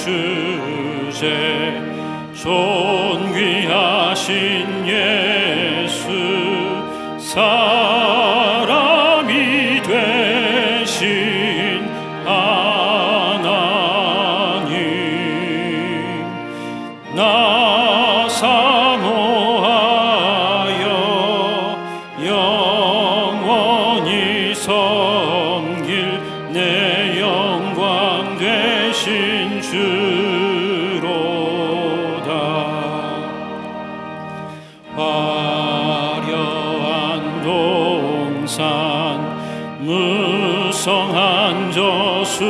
주제 존귀하신 예수 사람이 되신 하나님 나 사모하여 영원히 섬길 내 영광 되신 주로다. 화려한 동산 무성한 저수목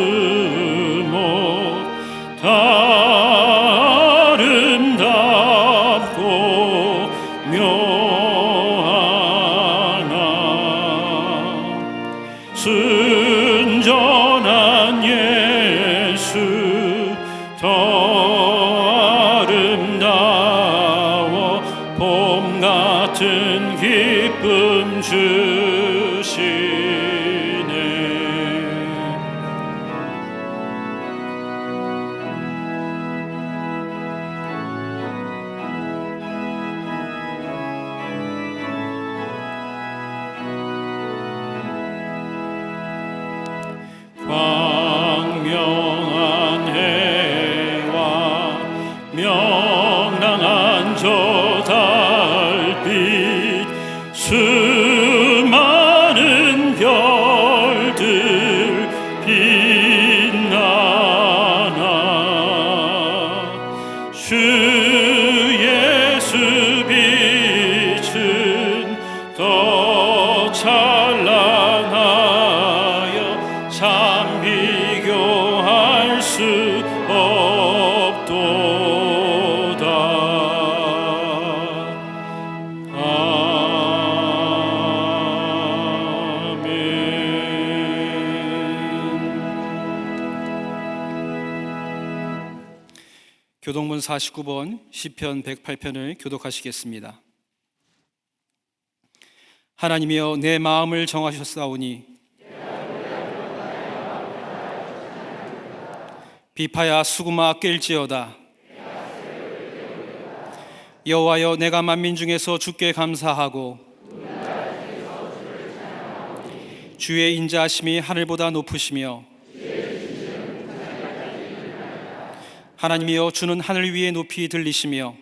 다 아름답고 묘하나 순전한 예수 더 아름다워 봄 같은 기쁨 주시네. 광명한 해와 명랑한 저 달빛 수많은 별들 빛나나 주 예수 빛은 더 찬란하여 참 비교할 수 없도다. 아멘. 교동문 49번 시편 108편을 교독하시겠습니다. 하나님이여 내 마음을 정하셨사오니 비파야 수구마 깰지어다. 여호와여 내가 만민 중에서 주께 감사하고 주의 인자하심이 하늘보다 높으시며 하나님이여 주는 하늘 위에 높이 들리시며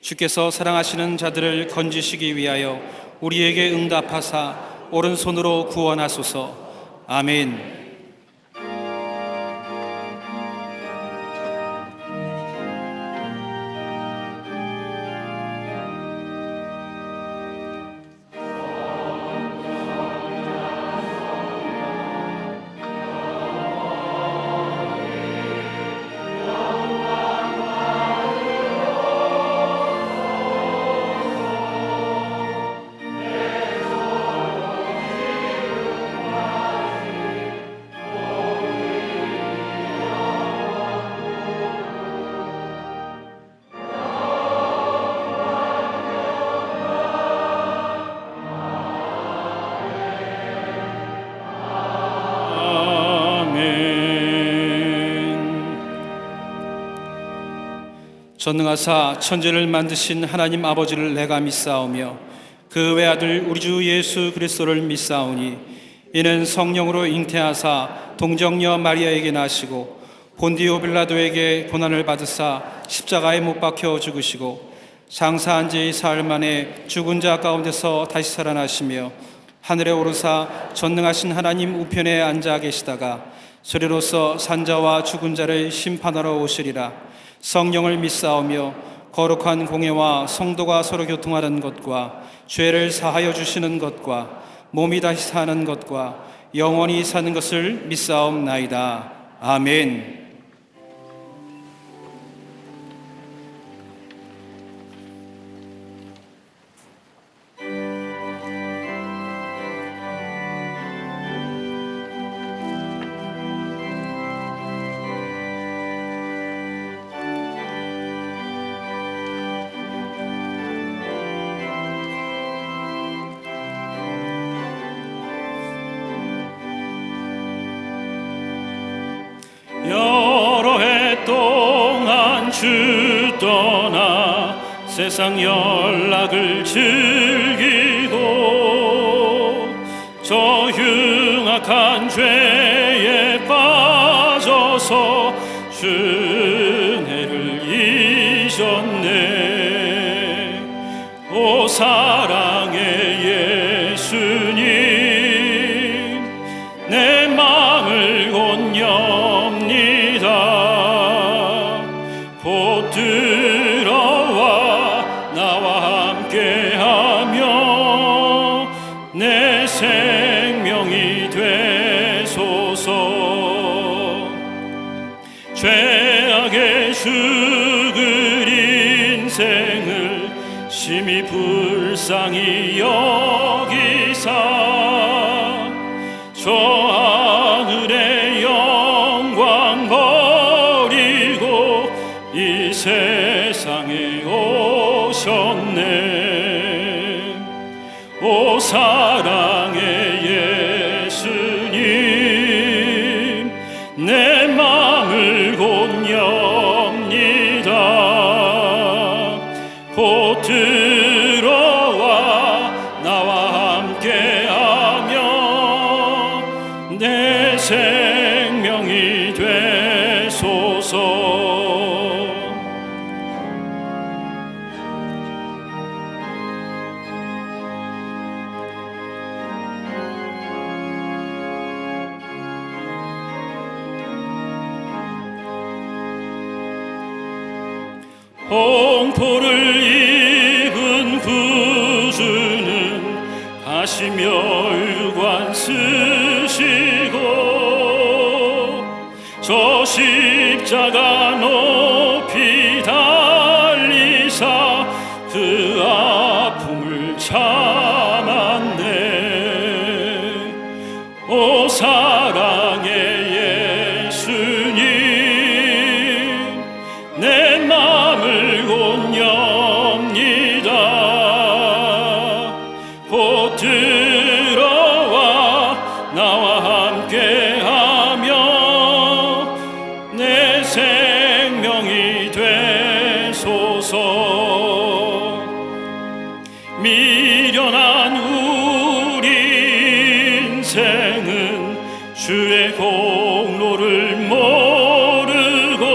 주께서 사랑하시는 자들을 건지시기 위하여 우리에게 응답하사 오른손으로 구원하소서. 아멘. 전능하사 천지를 만드신 하나님 아버지를 내가 믿사오며 그 외아들 우리 주 예수 그리스도를 믿사오니 이는 성령으로 잉태하사 동정녀 마리아에게 나시고 본디오 빌라도에게 고난을 받으사 십자가에 못 박혀 죽으시고 장사한 지 사흘 만에 죽은 자 가운데서 다시 살아나시며 하늘에 오르사 전능하신 하나님 우편에 앉아 계시다가 소리로서 산자와 죽은 자를 심판하러 오시리라. 성령을 믿사오며 거룩한 공예와 성도가 서로 교통하는 것과 죄를 사하여 주시는 것과 몸이 다시 사는 것과 영원히 사는 것을 믿사옵나이다. 아멘. 주 떠나 세상 연락을 즐기고 저 흉악한 죄에 빠져서 주 은혜를 잊었네. 오 사랑의 예수님, 내 마음을 곧 엽니다. 곧 들어와 나와 함께하며 내 생명이 되소서. 죄악에 죽을 인생을 심히 불쌍히 여기사 저 하늘의 영광 버리고 이 세상에 오셨네. 오 사랑의 예수님, 내 마음을 곧 엽니다. 곧 들어와 나와 함께하며 내 생명이 되소서. 홍포를 입은 구주는 다시 멸관 쓰시고 저 십자가 높이 달리사 그 아픔을 참았네. 오 사랑의 예수님, 내 마음을 곧 엽니다. 곧 들어와 나와 함께하며 내 생명이 되소서. 미련한 우리 인생은 주의 공로를 모르고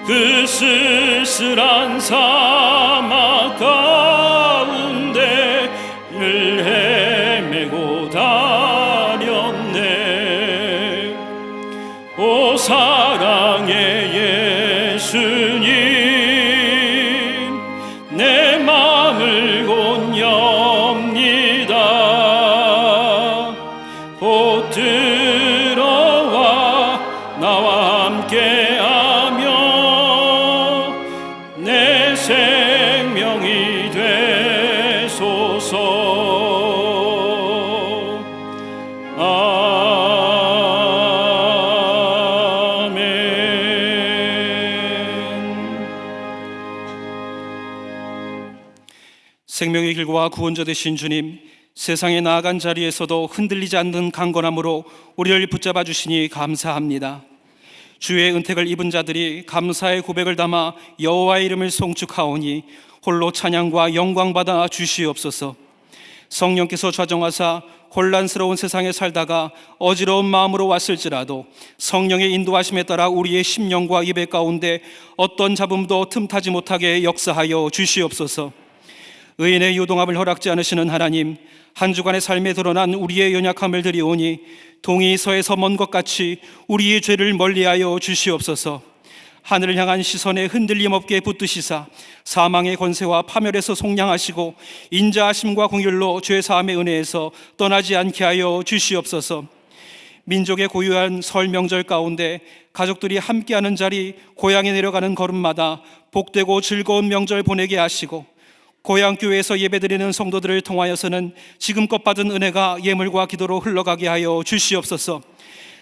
그 쓸쓸한 사막 가운데 늘 헤매고 다녔네. 오 사랑의 예수님, 내 마음을 곧 엽니다. 곧 들어와 나와 함께하며 내 생명이 되소서. 생명의 길과 구원자 되신 주님, 세상에 나아간 자리에서도 흔들리지 않는 강건함으로 우리를 붙잡아 주시니 감사합니다. 주의 은택을 입은 자들이 감사의 고백을 담아 여호와의 이름을 송축하오니 홀로 찬양과 영광 받아 주시옵소서. 성령께서 좌정하사 혼란스러운 세상에 살다가 어지러운 마음으로 왔을지라도 성령의 인도하심에 따라 우리의 심령과 입의 가운데 어떤 잡음도 틈타지 못하게 역사하여 주시옵소서. 의인의 요동함을 허락지 않으시는 하나님, 한 주간의 삶에 드러난 우리의 연약함을 드리오니 동이 서에서 먼 것 같이 우리의 죄를 멀리하여 주시옵소서. 하늘을 향한 시선에 흔들림 없게 붙드시사 사망의 권세와 파멸에서 속량하시고 인자하심과 공율로 죄사함의 은혜에서 떠나지 않게 하여 주시옵소서. 민족의 고유한 설 명절 가운데 가족들이 함께하는 자리, 고향에 내려가는 걸음마다 복되고 즐거운 명절 보내게 하시고 고향 교회에서 예배드리는 성도들을 통하여서는 지금껏 받은 은혜가 예물과 기도로 흘러가게 하여 주시옵소서.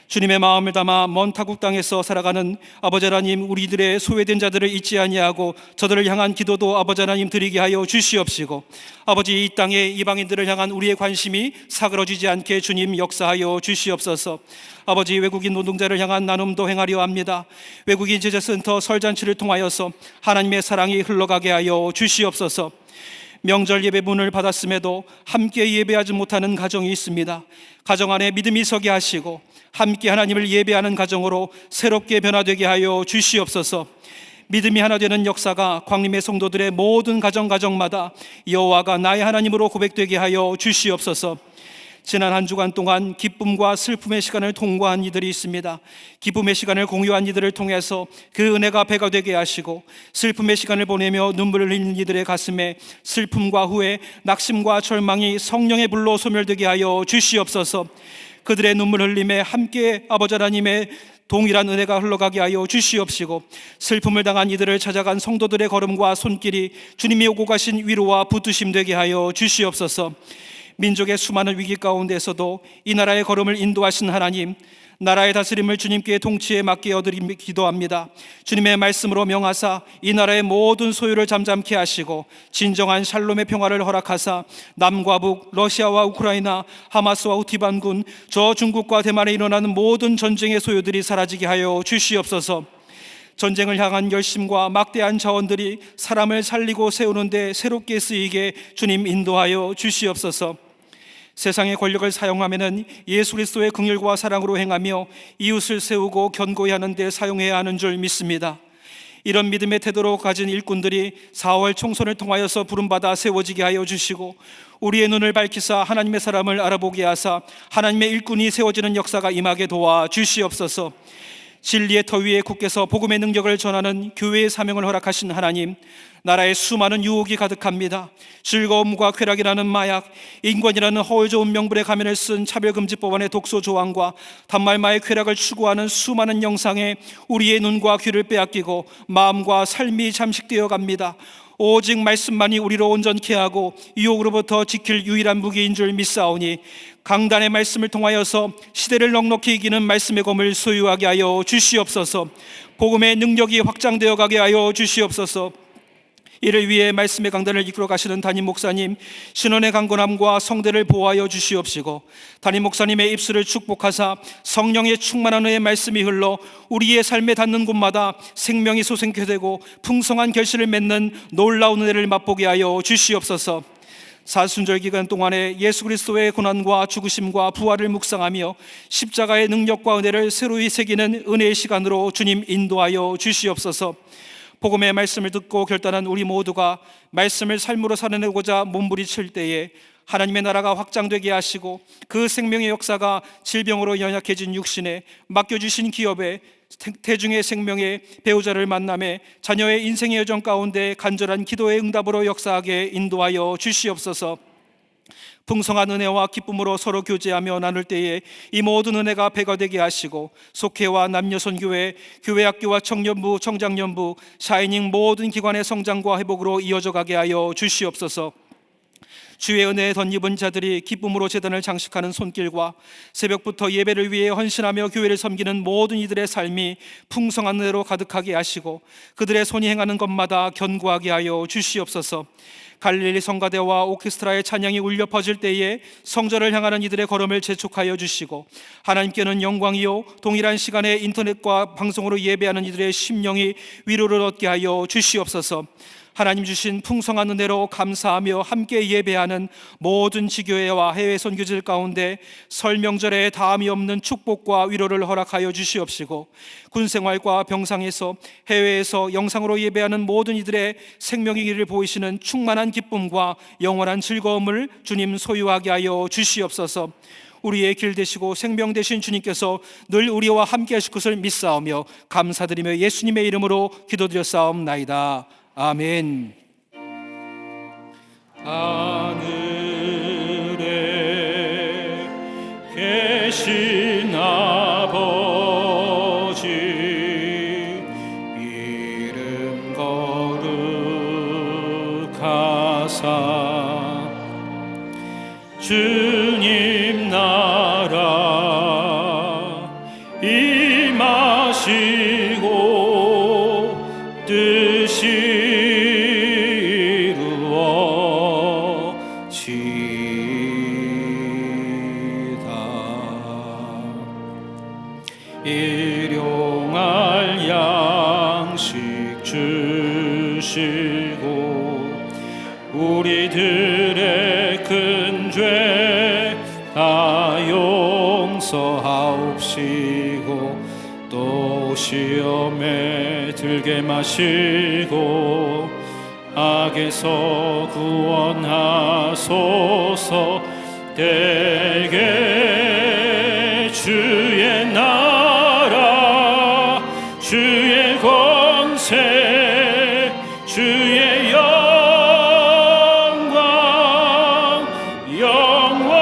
주님의 마음을 담아 먼 타국 땅에서 살아가는 아버지 하나님, 우리들의 소외된 자들을 잊지 아니하고 저들을 향한 기도도 아버지 하나님 드리게 하여 주시옵시고, 아버지 이 땅의 이방인들을 향한 우리의 관심이 사그러지지 않게 주님 역사하여 주시옵소서. 아버지, 외국인 노동자를 향한 나눔도 행하려 합니다. 외국인 제자센터 설잔치를 통하여서 하나님의 사랑이 흘러가게 하여 주시옵소서. 명절 예배 문을 받았음에도 함께 예배하지 못하는 가정이 있습니다. 가정 안에 믿음이 서게 하시고 함께 하나님을 예배하는 가정으로 새롭게 변화되게 하여 주시옵소서. 믿음이 하나 되는 역사가 광림의 성도들의 모든 가정마다 여호와가 나의 하나님으로 고백되게 하여 주시옵소서. 지난 한 주간 동안 기쁨과 슬픔의 시간을 통과한 이들이 있습니다. 기쁨의 시간을 공유한 이들을 통해서 그 은혜가 배가 되게 하시고, 슬픔의 시간을 보내며 눈물을 흘리는 이들의 가슴에 슬픔과 후회, 낙심과 절망이 성령의 불로 소멸되게 하여 주시옵소서. 그들의 눈물 흘림에 함께 아버지 하나님의 동일한 은혜가 흘러가게 하여 주시옵시고, 슬픔을 당한 이들을 찾아간 성도들의 걸음과 손길이 주님이 오고 가신 위로와 붙드심 되게 하여 주시옵소서. 민족의 수많은 위기 가운데서도 이 나라의 걸음을 인도하신 하나님, 나라의 다스림을 주님께 동치에 맡겨 드리며 기도합니다. 주님의 말씀으로 명하사 이 나라의 모든 소유를 잠잠케 하시고 진정한 샬롬의 평화를 허락하사 남과 북, 러시아와 우크라이나, 하마스와 후티 반군, 저 중국과 대만에 일어나는 모든 전쟁의 소유들이 사라지게 하여 주시옵소서. 전쟁을 향한 열심과 막대한 자원들이 사람을 살리고 세우는 데 새롭게 쓰이게 주님 인도하여 주시옵소서. 세상의 권력을 사용하면은 예수 그리스도의 긍휼과 사랑으로 행하며 이웃을 세우고 견고히 하는 데 사용해야 하는 줄 믿습니다. 이런 믿음의 태도로 가진 일꾼들이 4월 총선을 통하여서 부름받아 세워지게 하여 주시고, 우리의 눈을 밝히사 하나님의 사람을 알아보게 하사 하나님의 일꾼이 세워지는 역사가 임하게 도와 주시옵소서. 진리의 터 위에 굳게서 복음의 능력을 전하는 교회의 사명을 허락하신 하나님, 나라에 수많은 유혹이 가득합니다. 즐거움과 쾌락이라는 마약, 인권이라는 허울 좋은 명분의 가면을 쓴 차별금지법안의 독소 조항과 단말마의 쾌락을 추구하는 수많은 영상에 우리의 눈과 귀를 빼앗기고 마음과 삶이 잠식되어 갑니다. 오직 말씀만이 우리로 온전케 하고 유혹으로부터 지킬 유일한 무기인 줄 믿사오니, 강단의 말씀을 통하여서 시대를 넉넉히 이기는 말씀의 검을 소유하게 하여 주시옵소서. 복음의 능력이 확장되어 가게 하여 주시옵소서. 이를 위해 말씀의 강단을 이끌어 가시는 담임 목사님, 신원의 강건함과 성대를 보호하여 주시옵시고, 담임 목사님의 입술을 축복하사 성령의 충만한 은혜의 말씀이 흘러 우리의 삶에 닿는 곳마다 생명이 솟게 되고 풍성한 결실을 맺는 놀라운 은혜를 맛보게 하여 주시옵소서. 사순절 기간 동안에 예수 그리스도의 고난과 죽으심과 부활을 묵상하며 십자가의 능력과 은혜를 새로이 새기는 은혜의 시간으로 주님 인도하여 주시옵소서. 복음의 말씀을 듣고 결단한 우리 모두가 말씀을 삶으로 살아내고자 몸부림칠 때에 하나님의 나라가 확장되게 하시고, 그 생명의 역사가 질병으로 연약해진 육신에, 맡겨주신 기업에, 태중의 생명의 배우자를 만남에, 자녀의 인생의 여정 가운데 간절한 기도의 응답으로 역사하게 인도하여 주시옵소서. 풍성한 은혜와 기쁨으로 서로 교제하며 나눌 때에 이 모든 은혜가 배가 되게 하시고, 속회와 남녀선교회, 교회학교와 청년부, 청장년부, 샤이닝 모든 기관의 성장과 회복으로 이어져 가게 하여 주시옵소서. 주의 은혜에 덧입은 자들이 기쁨으로 제단을 장식하는 손길과 새벽부터 예배를 위해 헌신하며 교회를 섬기는 모든 이들의 삶이 풍성한 은혜로 가득하게 하시고, 그들의 손이 행하는 것마다 견고하게 하여 주시옵소서. 갈릴리 성가대와 오케스트라의 찬양이 울려 퍼질 때에 성전을 향하는 이들의 걸음을 재촉하여 주시고, 하나님께는 영광이요 동일한 시간에 인터넷과 방송으로 예배하는 이들의 심령이 위로를 얻게 하여 주시옵소서. 하나님 주신 풍성한 은혜로 감사하며 함께 예배하는 모든 지교회와 해외 선교지들 가운데 설 명절에 다함이 없는 축복과 위로를 허락하여 주시옵시고, 군생활과 병상에서, 해외에서 영상으로 예배하는 모든 이들의 생명의 길을 보이시는 충만한 기쁨과 영원한 즐거움을 주님 소유하게 하여 주시옵소서. 우리의 길 되시고 생명 되신 주님께서 늘 우리와 함께 하실 것을 믿사오며 감사드리며 예수님의 이름으로 기도드렸사옵나이다. 아멘. 하늘에 계신 아버지, 이름 거룩하사 주님 나라 하시고 뜻이 이루어지다. 일용할 양식 주시고 우리들의 큰 죄 다 용서하옵시고 또 시험에 들게 마시고 악에서 구원하소서. 대개 주의 나라 주의 권세 주의 영광 영원히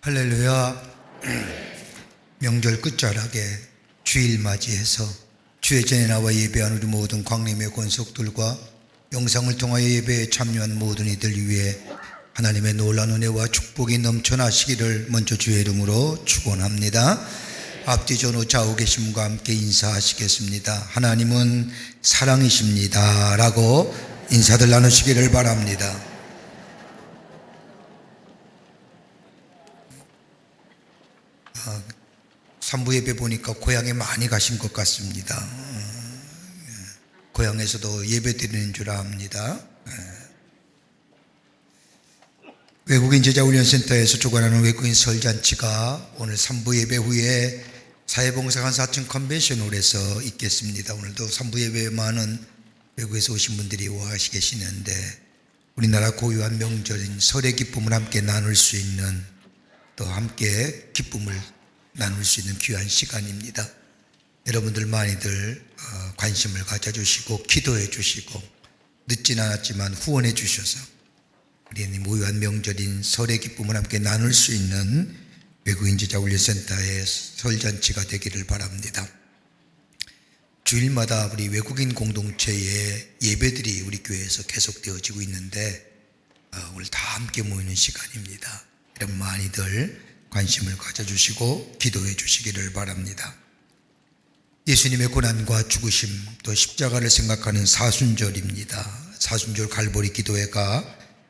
할렐루야. 명절 끝자락에 주일 맞이해서 주의 전에 나와 예배한 우리 모든 광림의 권속들과 영상을 통하여 예배에 참여한 모든 이들 위해 하나님의 놀라운 은혜와 축복이 넘쳐나시기를 먼저 주의 이름으로 축원합니다. 앞뒤 전후 좌우 계심과 함께 인사하시겠습니다. 하나님은 사랑이십니다 라고 인사들 나누시기를 바랍니다. 산부 예배 보니까 고향에 많이 가신 것 같습니다. 고향에서도 예배 드리는 줄 압니다. 외국인 제자훈련센터에서 주관하는 외국인 설잔치가 오늘 산부 예배 후에 사회봉사관사층 컨벤션홀에서 있겠습니다. 오늘도 산부 예배에 많은 외국에서 오신 분들이 와 계시는데 우리나라 고유한 명절인 설의 기쁨을 함께 나눌 수 있는, 또 함께 기쁨을 나눌 수 있는 귀한 시간입니다. 여러분들 많이들 관심을 가져주시고 기도해 주시고 늦진 않았지만 후원해 주셔서 우리 모유한 명절인 설의 기쁨을 함께 나눌 수 있는 외국인 제자훈련센터의 설잔치가 되기를 바랍니다. 주일마다 우리 외국인 공동체의 예배들이 우리 교회에서 계속되어지고 있는데 오늘 다 함께 모이는 시간입니다. 여러분 많이들 관심을 가져주시고 기도해 주시기를 바랍니다. 예수님의 고난과 죽으심 또 십자가를 생각하는 사순절입니다. 사순절 갈보리 기도회가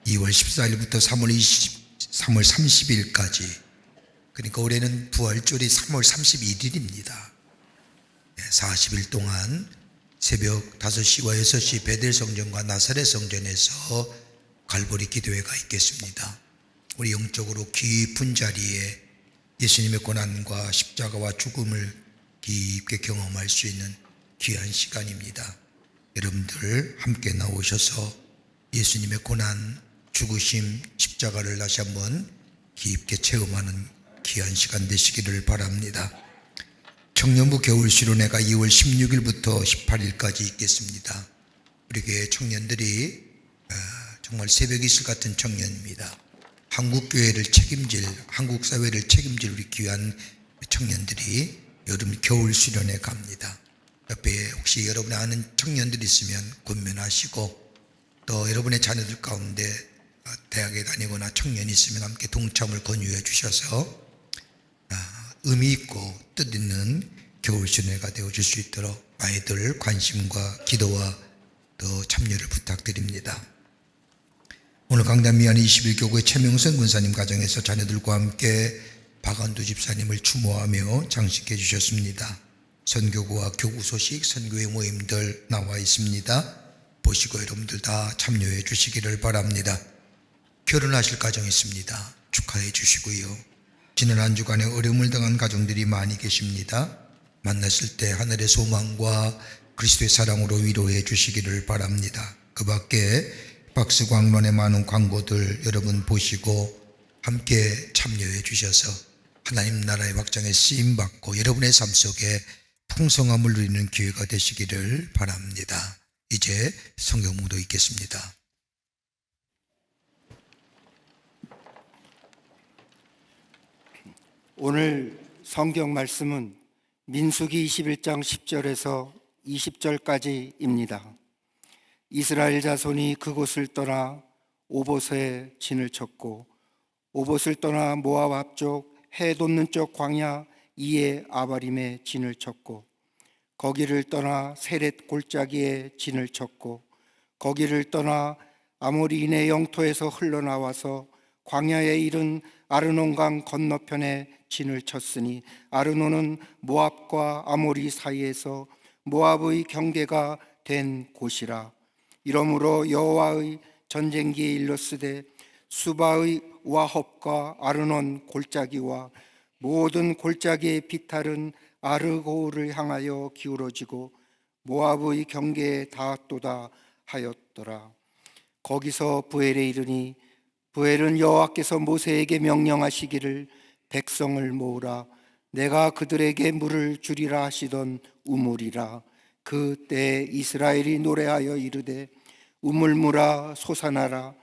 2월 14일부터 3월 30일까지, 그러니까 올해는 부활절이 3월 31일입니다. 40일 동안 새벽 5시와 6시 베델 성전과 나사렛 성전에서 갈보리 기도회가 있겠습니다. 우리 영적으로 깊은 자리에 예수님의 고난과 십자가와 죽음을 깊게 경험할 수 있는 귀한 시간입니다. 여러분들 함께 나오셔서 예수님의 고난, 죽으심, 십자가를 다시 한번 깊게 체험하는 귀한 시간 되시기를 바랍니다. 청년부 겨울 수련회가 2월 16일부터 18일까지 있겠습니다. 우리 교회 청년들이 정말 새벽 이슬 같은 청년입니다. 한국 교회를 책임질, 한국 사회를 책임질 우리 귀한 청년들이 여름 겨울 수련회 갑니다. 옆에 혹시 여러분이 아는 청년들이 있으면 권면하시고, 또 여러분의 자녀들 가운데 대학에 다니거나 청년이 있으면 함께 동참을 권유해 주셔서 의미 있고 뜻 있는 겨울 수련회가 되어줄 수 있도록 많이들 관심과 기도와 또 참여를 부탁드립니다. 오늘 강단 미안이 21교구의 최명선 군사님 가정에서 자녀들과 함께 박한두 집사님을 추모하며 장식해 주셨습니다. 선교구와 교구 소식, 선교회 모임들 나와 있습니다. 보시고 여러분들 다 참여해 주시기를 바랍니다. 결혼하실 가정 있습니다. 축하해 주시고요. 지난 한 주간에 어려움을 당한 가정들이 많이 계십니다. 만났을 때 하늘의 소망과 그리스도의 사랑으로 위로해 주시기를 바랍니다. 그 밖에 박스광론의 많은 광고들 여러분 보시고 함께 참여해 주셔서 하나님 나라의 확장에 쓰임받고 여러분의 삶 속에 풍성함을 누리는 기회가 되시기를 바랍니다. 이제 성경 묵도 있겠습니다. 오늘 성경 말씀은 민수기 21장 10절에서 20절까지입니다. 이스라엘 자손이 그곳을 떠나 오봇에 진을 쳤고 오봇을 떠나 모압 앞쪽 해 돋는 쪽 광야 이에 아바림에 진을 쳤고 거기를 떠나 세렛 골짜기에 진을 쳤고 거기를 떠나 아모리인의 영토에서 흘러나와서 광야에 이른 아르논강 건너편에 진을 쳤으니 아르논은 모압과 아모리 사이에서 모압의 경계가 된 곳이라. 이러므로 여호와의 전쟁기에 일렀으되 수바의 와헙과 아르논 골짜기와 모든 골짜기의 비탈은 아르고를 향하여 기울어지고 모압의 경계에 닿았도다 하였더라. 거기서 부엘에 이르니 부엘은 여호와께서 모세에게 명령하시기를 백성을 모으라 내가 그들에게 물을 주리라 하시던 우물이라. 그때 이스라엘이 노래하여 이르되 우물물아 솟아나라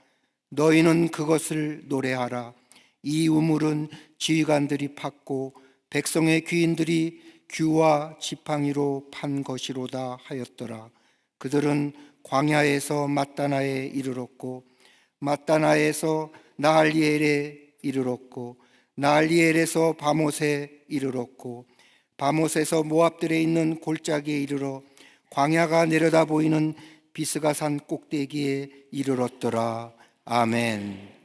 너희는 그것을 노래하라. 이 우물은 지휘관들이 팠고 백성의 귀인들이 규와 지팡이로 판 것이로다 하였더라. 그들은 광야에서 mat다나에 이르렀고 mat다나에서 나할리엘에 이르렀고 나할리엘에서 바못에 이르렀고 바못에서 모압들에 있는 골짜기에 이르러 광야가 내려다 보이는 비스가산 꼭대기에 이르렀더라. 아멘.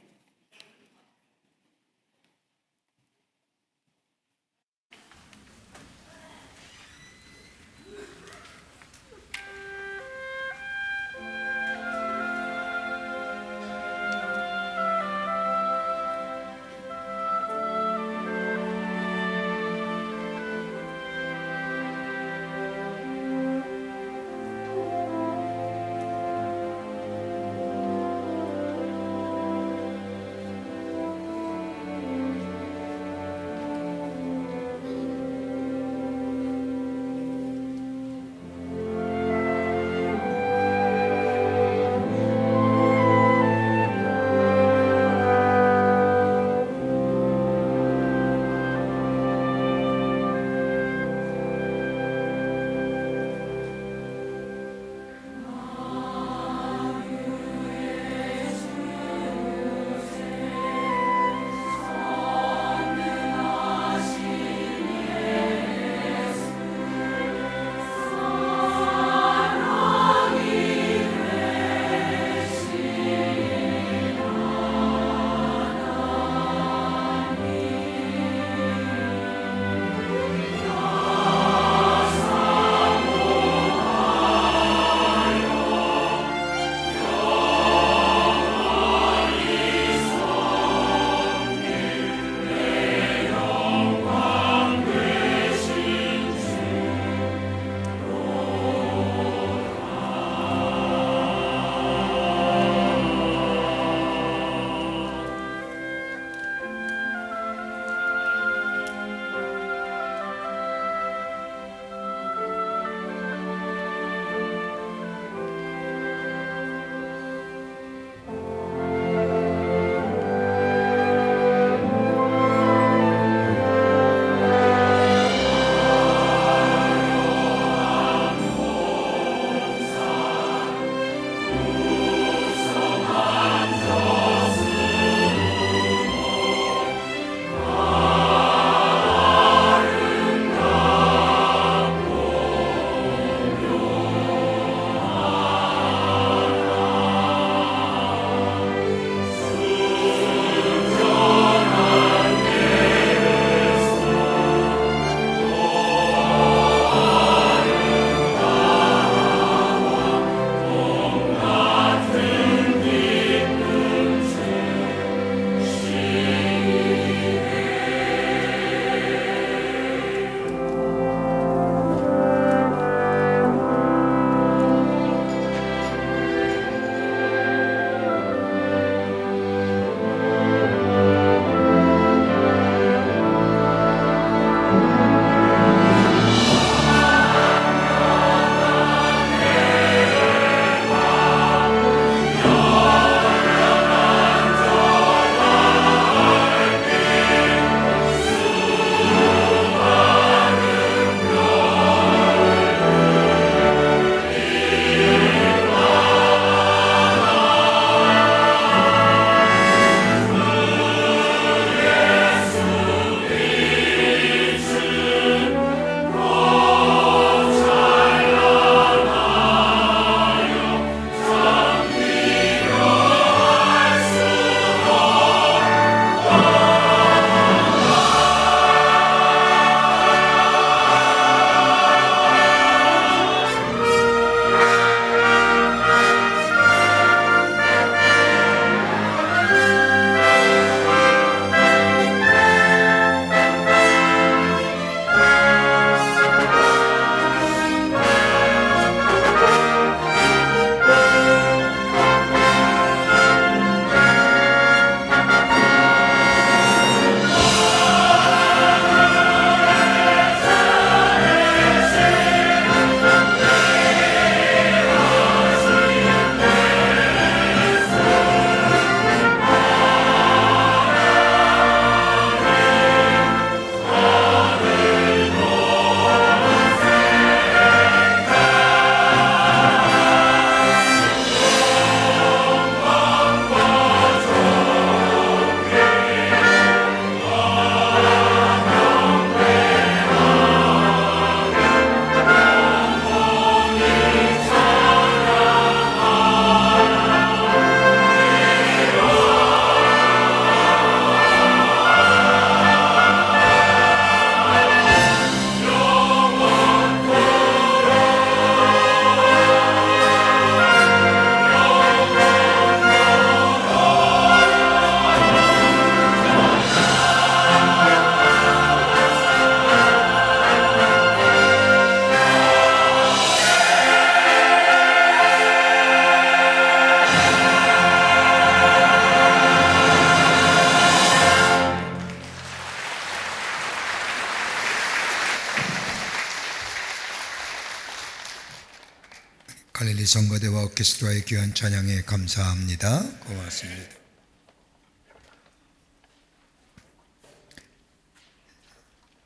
할렐루야 성가대와 오케스트라의 귀한 찬양에 감사합니다. 고맙습니다.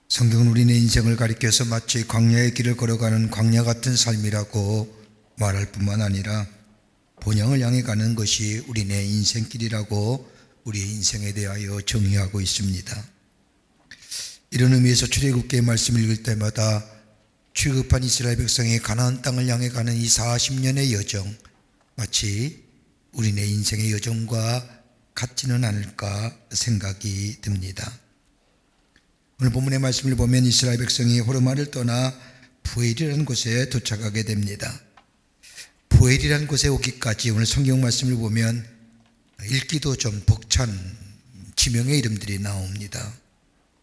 성경은 우리의 인생을 가리켜서 마치 광야의 길을 걸어가는 광야 같은 삶이라고 말할 뿐만 아니라 본향을 향해 가는 것이 우리의 인생길이라고 우리의 인생에 대하여 정의하고 있습니다. 이런 의미에서 출애굽기의 말씀을 읽을 때마다 출애굽한 이스라엘 백성이 가나안 땅을 향해 가는 이 40년의 여정, 마치 우리의 인생의 여정과 같지는 않을까 생각이 듭니다. 오늘 본문의 말씀을 보면 이스라엘 백성이 호르마를 떠나 부엘이라는 곳에 도착하게 됩니다. 부엘이라는 곳에 오기까지 오늘 성경 말씀을 보면 읽기도 좀 벅찬 지명의 이름들이 나옵니다.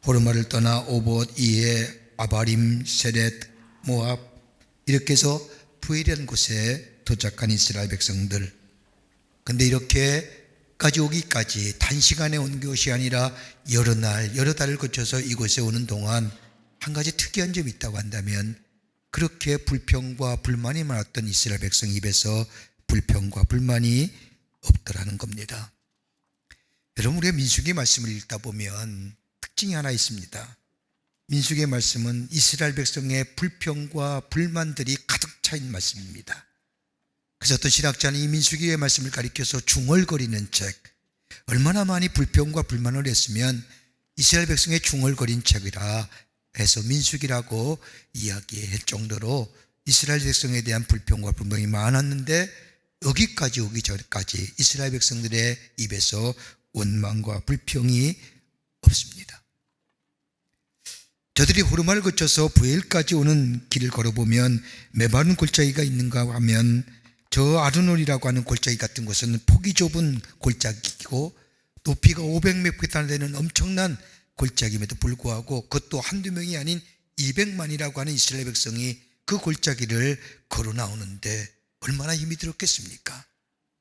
호르마를 떠나 오봇, 이에, 아바림, 세렛, 모압, 이렇게 해서 부엘이라는 곳에 도착한 이스라엘 백성들. 근데 이렇게까지 오기까지 단시간에 온 것이 아니라 여러 날, 여러 달을 거쳐서 이곳에 오는 동안 한 가지 특이한 점이 있다고 한다면 그렇게 불평과 불만이 많았던 이스라엘 백성 입에서 불평과 불만이 없더라는 겁니다. 여러분, 우리가 민수기 말씀을 읽다 보면 특징이 하나 있습니다. 민수기의 말씀은 이스라엘 백성의 불평과 불만들이 가득 차인 말씀입니다. 그래서 어떤 신학자는 이 민수기의 말씀을 가리켜서 중얼거리는 책, 얼마나 많이 불평과 불만을 했으면 이스라엘 백성의 중얼거린 책이라 해서 민수기라고 이야기할 정도로 이스라엘 백성에 대한 불평과 불만이 많았는데 여기까지 오기 전까지 이스라엘 백성들의 입에서 원망과 불평이 없습니다. 저들이 호르마를 거쳐서 부엘까지 오는 길을 걸어보면 메마른 골짜기가 있는가 하면 저 아르논이라고 하는 골짜기 같은 곳은 폭이 좁은 골짜기이고 높이가 500몇 미터나 되는 엄청난 골짜기임에도 불구하고 그것도 한두 명이 아닌 200만이라고 하는 이스라엘 백성이 그 골짜기를 걸어 나오는데 얼마나 힘이 들었겠습니까?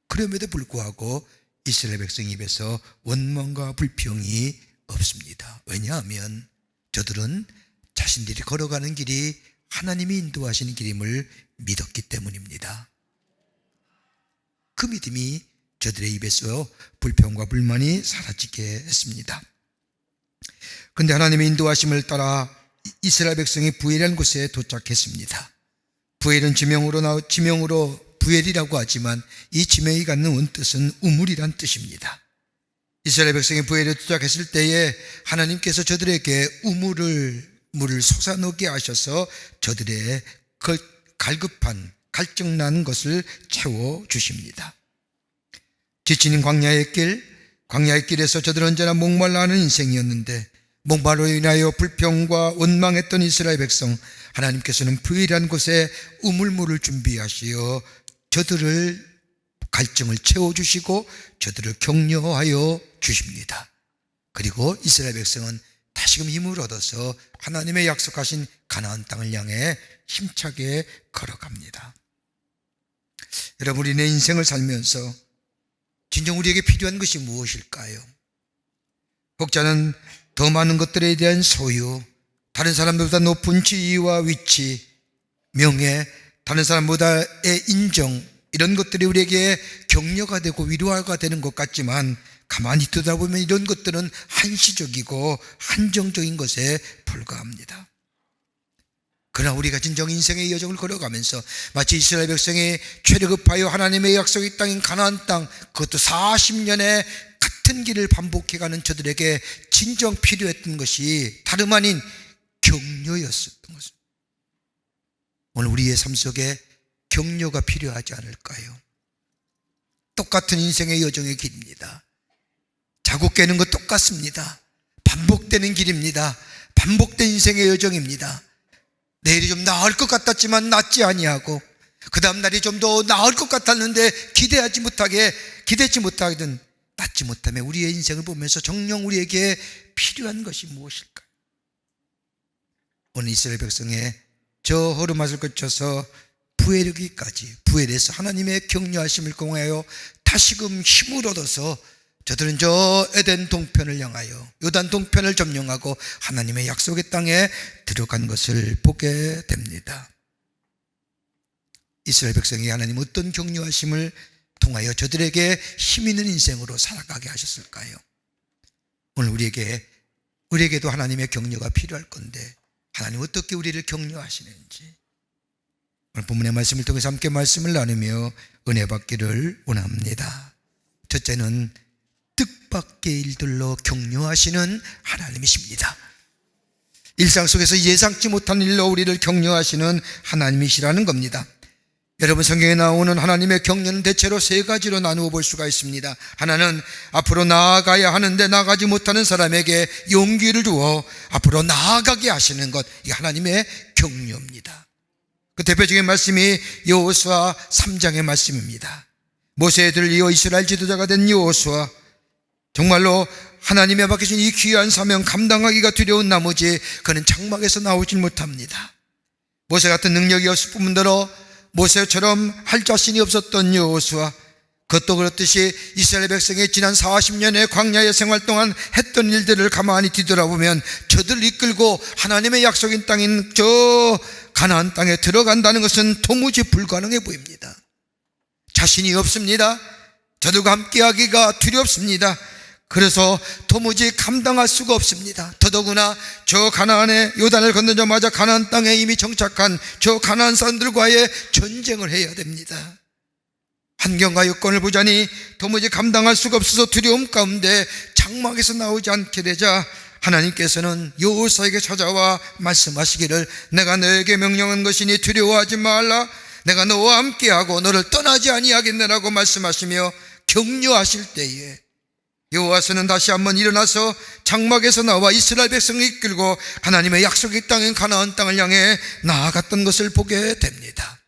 그럼에도 불구하고 이스라엘 백성 입에서 원망과 불평이 없습니다. 왜냐하면 저들은 자신들이 걸어가는 길이 하나님이 인도하시는 길임을 믿었기 때문입니다. 그 믿음이 저들의 입에서 불평과 불만이 사라지게 했습니다. 그런데 하나님의 인도하심을 따라 이스라엘 백성이 부엘이라는 곳에 도착했습니다. 부엘은 지명으로 부엘이라고 하지만 이 지명이 갖는 원뜻은 우물이란 뜻입니다. 이스라엘 백성이 부엘에 도착했을 때에 하나님께서 저들에게 물을 솟아넣게 하셔서 저들의 갈급한 갈증나는 것을 채워주십니다. 지친 광야의 길에서 저들은 언제나 목말라하는 인생이었는데 목마로 인하여 불평과 원망했던 이스라엘 백성, 하나님께서는 부엘이라는 곳에 우물물을 준비하시어 저들을 갈증을 채워주시고 저들을 격려하여 주십니다. 그리고 이스라엘 백성은 다시금 힘을 얻어서 하나님의 약속하신 가나안 땅을 향해 힘차게 걸어갑니다. 여러분, 우리 내 인생을 살면서 진정 우리에게 필요한 것이 무엇일까요? 혹자는 더 많은 것들에 대한 소유, 다른 사람들보다 높은 지위와 위치, 명예, 다른 사람보다의 인정, 이런 것들이 우리에게 격려가 되고 위로가 되는 것 같지만 가만히 듣다 보면 이런 것들은 한시적이고 한정적인 것에 불과합니다. 그러나 우리가 진정 인생의 여정을 걸어가면서 마치 이스라엘 백성이 출애굽하여 하나님의 약속의 땅인 가나안 땅, 그것도 40년의 같은 길을 반복해가는 저들에게 진정 필요했던 것이 다름 아닌 격려였었던 것입니다. 오늘 우리의 삶 속에 격려가 필요하지 않을까요? 똑같은 인생의 여정의 길입니다. 자고 깨는 것 똑같습니다. 반복되는 길입니다. 반복된 인생의 여정입니다. 내일이 좀 나을 것 같았지만 낫지 아니하고 그 다음 날이 좀 더 나을 것 같았는데 기대치 못하든 낫지 못하며 우리의 인생을 보면서 정녕 우리에게 필요한 것이 무엇일까요? 오늘 이스라엘 백성의 저 호르마를 거쳐서 부엘에서 하나님의 격려하심을 공하여 다시금 힘을 얻어서 저들은 저 에덴 동편을 향하여 요단 동편을 점령하고 하나님의 약속의 땅에 들어간 것을 보게 됩니다. 이스라엘 백성이 하나님 어떤 격려하심을 통하여 저들에게 힘 있는 인생으로 살아가게 하셨을까요? 오늘 우리에게도 하나님의 격려가 필요할 건데 하나님 어떻게 우리를 격려하시는지 오늘 본문의 말씀을 통해서 함께 말씀을 나누며 은혜 받기를 원합니다. 첫째는 뜻밖의 일들로 격려하시는 하나님이십니다. 일상 속에서 예상치 못한 일로 우리를 격려하시는 하나님이시라는 겁니다. 여러분, 성경에 나오는 하나님의 격려는 대체로 세 가지로 나누어 볼 수가 있습니다. 하나는 앞으로 나아가야 하는데 나아가지 못하는 사람에게 용기를 주어 앞으로 나아가게 하시는 것, 이게 하나님의 격려입니다. 그 대표적인 말씀이 여호수아 3장의 말씀입니다. 모세를 이어 이스라엘 지도자가 된 여호수아, 정말로 하나님의 맡기신 이 귀한 사명 감당하기가 두려운 나머지 그는 장막에서 나오질 못합니다. 모세 같은 능력이 없을 뿐더러 모세처럼 할 자신이 없었던 여호수아, 그것도 그렇듯이 이스라엘 백성의 지난 40년의 광야의 생활 동안 했던 일들을 가만히 뒤돌아보면 저들을 이끌고 하나님의 약속인 땅인 저 가나안 땅에 들어간다는 것은 도무지 불가능해 보입니다. 자신이 없습니다. 저들과 함께하기가 두렵습니다. 그래서 도무지 감당할 수가 없습니다. 더더구나 저 가나안의 요단을 건너자마자 가나안 땅에 이미 정착한 저 가나안 사람들과의 전쟁을 해야 됩니다. 환경과 여건을 보자니 도무지 감당할 수가 없어서 두려움 가운데 장막에서 나오지 않게 되자 하나님께서는 여호수아에게 찾아와 말씀하시기를 내가 너에게 명령한 것이니 두려워하지 말라. 내가 너와 함께하고 너를 떠나지 아니하겠느라고 말씀하시며 격려하실 때에 여호와서는 다시 한번 일어나서 장막에서 나와 이스라엘 백성을 이끌고 하나님의 약속의 땅인 가나안 땅을 향해 나아갔던 것을 보게 됩니다.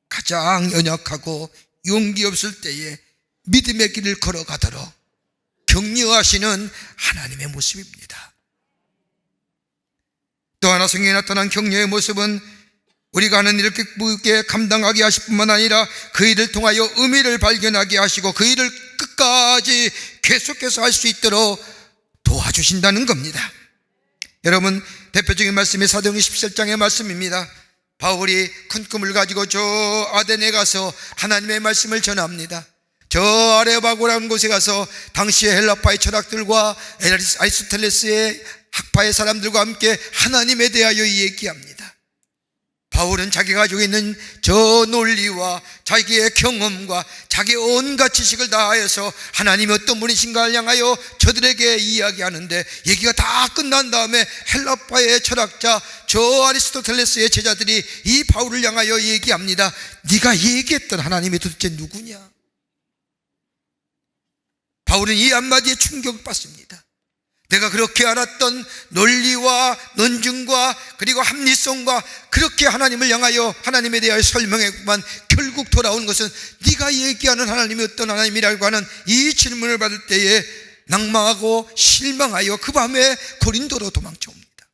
가장 연약하고 용기 없을 때에 믿음의 길을 걸어가도록 격려하시는 하나님의 모습입니다. 또 하나 성경에 나타난 격려의 모습은 우리가 하는 일을 기쁘게 감당하게 하실 뿐만 아니라 그 일을 통하여 의미를 발견하게 하시고 그 일을 끝까지 계속해서 할 수 있도록 도와주신다는 겁니다. 여러분, 대표적인 말씀이 사도행전 17장의 말씀입니다. 바울이 큰 꿈을 가지고 저 아덴에 가서 하나님의 말씀을 전합니다. 저 아레바고라는 곳에 가서 당시의 헬라파의 철학들과 아리스토텔레스의 학파의 사람들과 함께 하나님에 대하여 얘기합니다. 바울은 자기가 가지고 있는 저 논리와 자기의 경험과 자기의 온갖 지식을 다하여서 하나님이 어떤 분이신가를 향하여 저들에게 이야기하는데, 얘기가 다 끝난 다음에 헬라파의 철학자 저 아리스토텔레스의 제자들이 이 바울을 향하여 얘기합니다. 네가 얘기했던 하나님이 도대체 누구냐? 바울은 이 한마디에 충격을 받습니다. 내가 그렇게 알았던 논리와 논증과 그리고 합리성과 그렇게 하나님을 향하여 하나님에 대하여 설명했구만, 결국 돌아온 것은 네가 얘기하는 하나님이 어떤 하나님이라고 하는 이 질문을 받을 때에 낭망하고 실망하여 그 밤에 고린도로 도망쳐옵니다.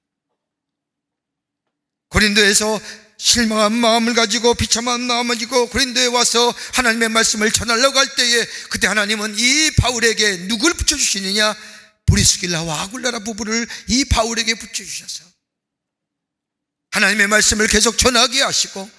고린도에서 실망한 마음을 가지고 비참한 마음을 가지고 고린도에 와서 하나님의 말씀을 전하려고 할 때에 그때 하나님은 이 바울에게 누구를 붙여주시느냐? 브리스길라와 아굴라라 부부를 이 바울에게 붙여주셔서 하나님의 말씀을 계속 전하게 하시고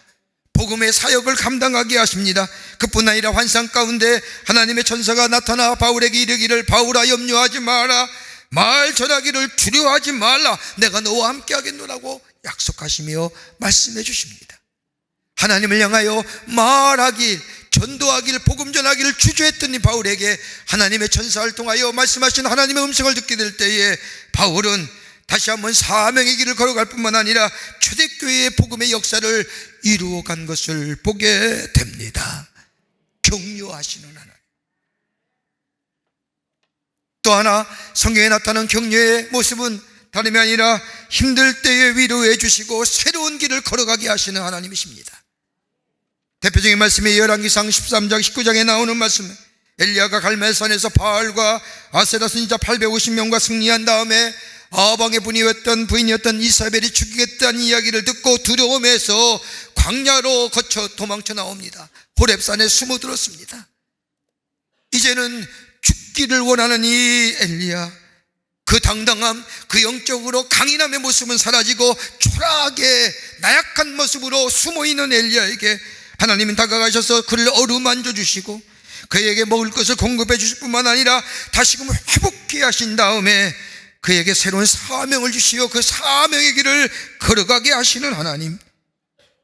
복음의 사역을 감당하게 하십니다. 그뿐 아니라 환상 가운데 하나님의 천사가 나타나 바울에게 이르기를 바울아 염려하지 마라, 말 전하기를 두려워하지 말라, 내가 너와 함께 하겠노라고 약속하시며 말씀해 주십니다. 하나님을 향하여 말하길, 전도하길, 복음 전하기를 주저했던 이 바울에게 하나님의 천사를 통하여 말씀하신 하나님의 음성을 듣게 될 때에 바울은 다시 한번 사명의 길을 걸어갈 뿐만 아니라 초대교회의 복음의 역사를 이루어간 것을 보게 됩니다. 격려하시는 하나님. 또 하나 성경에 나타나는 격려의 모습은 다름이 아니라 힘들 때에 위로해 주시고 새로운 길을 걸어가게 하시는 하나님이십니다. 대표적인 말씀이 열왕기상 13장 19장에 나오는 말씀, 엘리야가 갈멜산에서 바알과 아세라 선지자 850명과 승리한 다음에 아방의 부인이었던 이사벨이 죽이겠다는 이야기를 듣고 두려움에서 광야로 거쳐 도망쳐 나옵니다. 호렙산에 숨어들었습니다. 이제는 죽기를 원하는 이 엘리야, 그 당당함, 그 영적으로 강인함의 모습은 사라지고 초라하게 나약한 모습으로 숨어있는 엘리야에게 하나님은 다가가셔서 그를 어루만져 주시고 그에게 먹을 것을 공급해 주실 뿐만 아니라 다시금 회복케 하신 다음에 그에게 새로운 사명을 주시어 그 사명의 길을 걸어가게 하시는 하나님,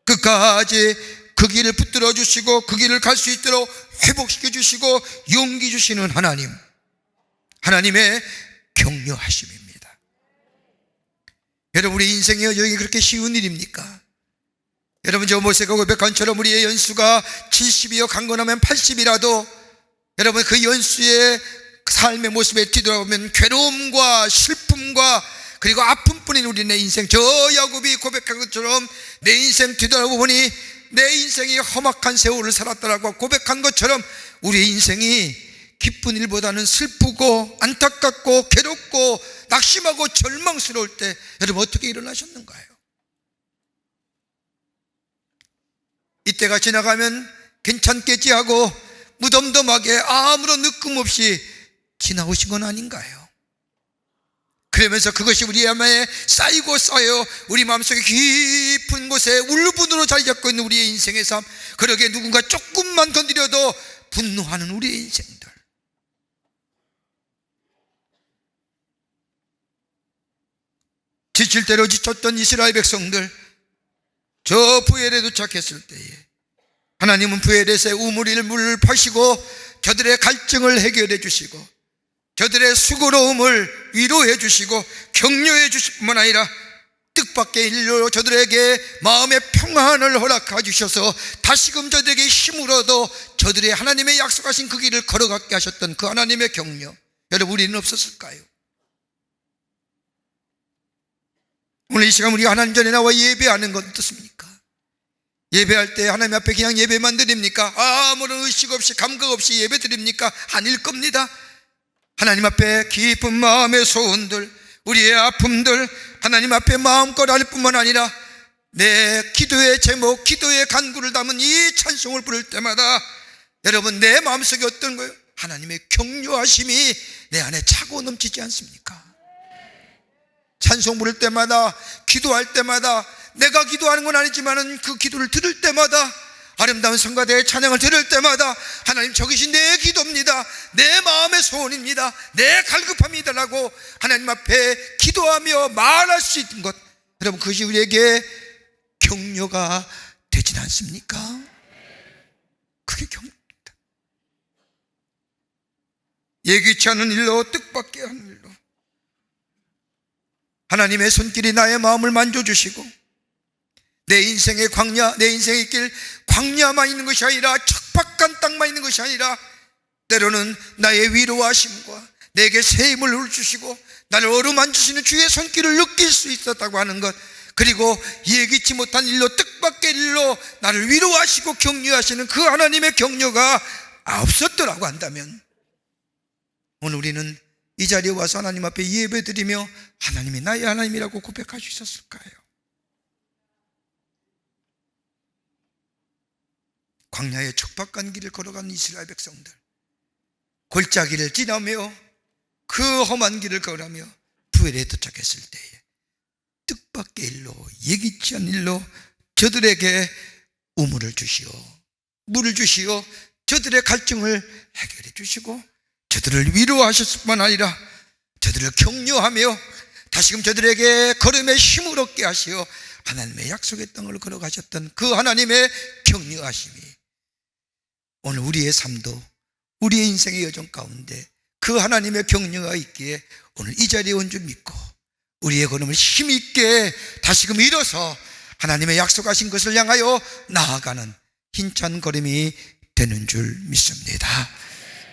끝까지 그 길을 붙들어 주시고 그 길을 갈 수 있도록 회복시켜 주시고 용기 주시는 하나님, 하나님의 격려하심입니다. 여러분, 우리 인생의 여정이 그렇게 쉬운 일입니까? 여러분, 저 모세가 고백한 처럼 우리의 연수가 70이요 강건하면 80이라도 여러분 그 연수의 삶의 모습에 뒤돌아보면 괴로움과 슬픔과 그리고 아픔뿐인 우리의 인생, 저 야곱이 고백한 것처럼 내 인생 뒤돌아보니 내 인생이 험악한 세월을 살았다라고 고백한 것처럼 우리의 인생이 기쁜 일보다는 슬프고 안타깝고 괴롭고 낙심하고 절망스러울 때 여러분 어떻게 일어나셨는가요? 이때가 지나가면 괜찮겠지 하고 무덤덤하게 아무런 느낌 없이 지나오신 건 아닌가요? 그러면서 그것이 우리 마음에 쌓이고 쌓여 우리 마음속에 깊은 곳에 울분으로 자리 잡고 있는 우리의 인생의 삶, 그러게 누군가 조금만 건드려도 분노하는 우리의 인생들, 지칠 대로 지쳤던 이스라엘 백성들, 저 부엘에 도착했을 때에 하나님은 부엘에서의 우물일 물을 파시고 저들의 갈증을 해결해 주시고 저들의 수고로움을 위로해 주시고 격려해 주실 뿐만 아니라 뜻밖의 일로 저들에게 마음의 평안을 허락해 주셔서 다시금 저들에게 힘을 얻어 저들의 하나님의 약속하신 그 길을 걸어가게 하셨던 그 하나님의 격려, 여러분 우리는 없었을까요? 오늘 이 시간 우리가 하나님 전에 나와 예배하는 건 어떻습니까? 예배할 때 하나님 앞에 그냥 예배만 드립니까? 아무런 의식 없이 감각 없이 예배 드립니까? 아닐 겁니다. 하나님 앞에 깊은 마음의 소원들, 우리의 아픔들 하나님 앞에 마음껏 할 뿐만 아니라 내 기도의 제목, 기도의 간구를 담은 이 찬송을 부를 때마다 여러분 내 마음속에 어떤 거예요? 하나님의 격려하심이 내 안에 차고 넘치지 않습니까? 찬송 부를 때마다, 기도할 때마다, 내가 기도하는 건 아니지만 그 기도를 들을 때마다, 아름다운 성가대의 찬양을 들을 때마다 하나님 저것이 내 기도입니다, 내 마음의 소원입니다, 내 갈급함이다라고 하나님 앞에 기도하며 말할 수 있는 것, 여러분 그것이 우리에게 격려가 되진 않습니까? 그게 격려입니다. 예기치 않은 일로, 뜻밖의 하는 일로 하나님의 손길이 나의 마음을 만져주시고 내 인생의 광야, 내 인생의 길, 광야만 있는 것이 아니라 척박한 땅만 있는 것이 아니라 때로는 나의 위로하심과 내게 새 힘을 주시고 나를 어루만지시는 주의 손길을 느낄 수 있었다고 하는 것, 그리고 예기치 못한 일로, 뜻밖의 일로 나를 위로하시고 격려하시는 그 하나님의 격려가 없었더라고 한다면 오늘 우리는 이 자리에 와서 하나님 앞에 예배드리며 하나님이 나의 하나님이라고 고백할 수 있었을까요? 광야의 척박한 길을 걸어간 이스라엘 백성들, 골짜기를 지나며 그 험한 길을 걸으며 부엘에 도착했을 때에 뜻밖의 일로, 예기치 않은 일로 저들에게 우물을 주시오, 물을 주시오, 저들의 갈증을 해결해 주시고 저들을 위로하셨을 뿐만 아니라 저들을 격려하며 다시금 저들에게 걸음에 힘을 얻게 하시어 하나님의 약속의 땅을 걸어가셨던 그 하나님의 격려하심이 오늘 우리의 삶도, 우리의 인생의 여정 가운데 그 하나님의 격려가 있기에 오늘 이 자리에 온 줄 믿고 우리의 걸음을 힘있게 다시금 일어서 하나님의 약속하신 것을 향하여 나아가는 힘찬 걸음이 되는 줄 믿습니다.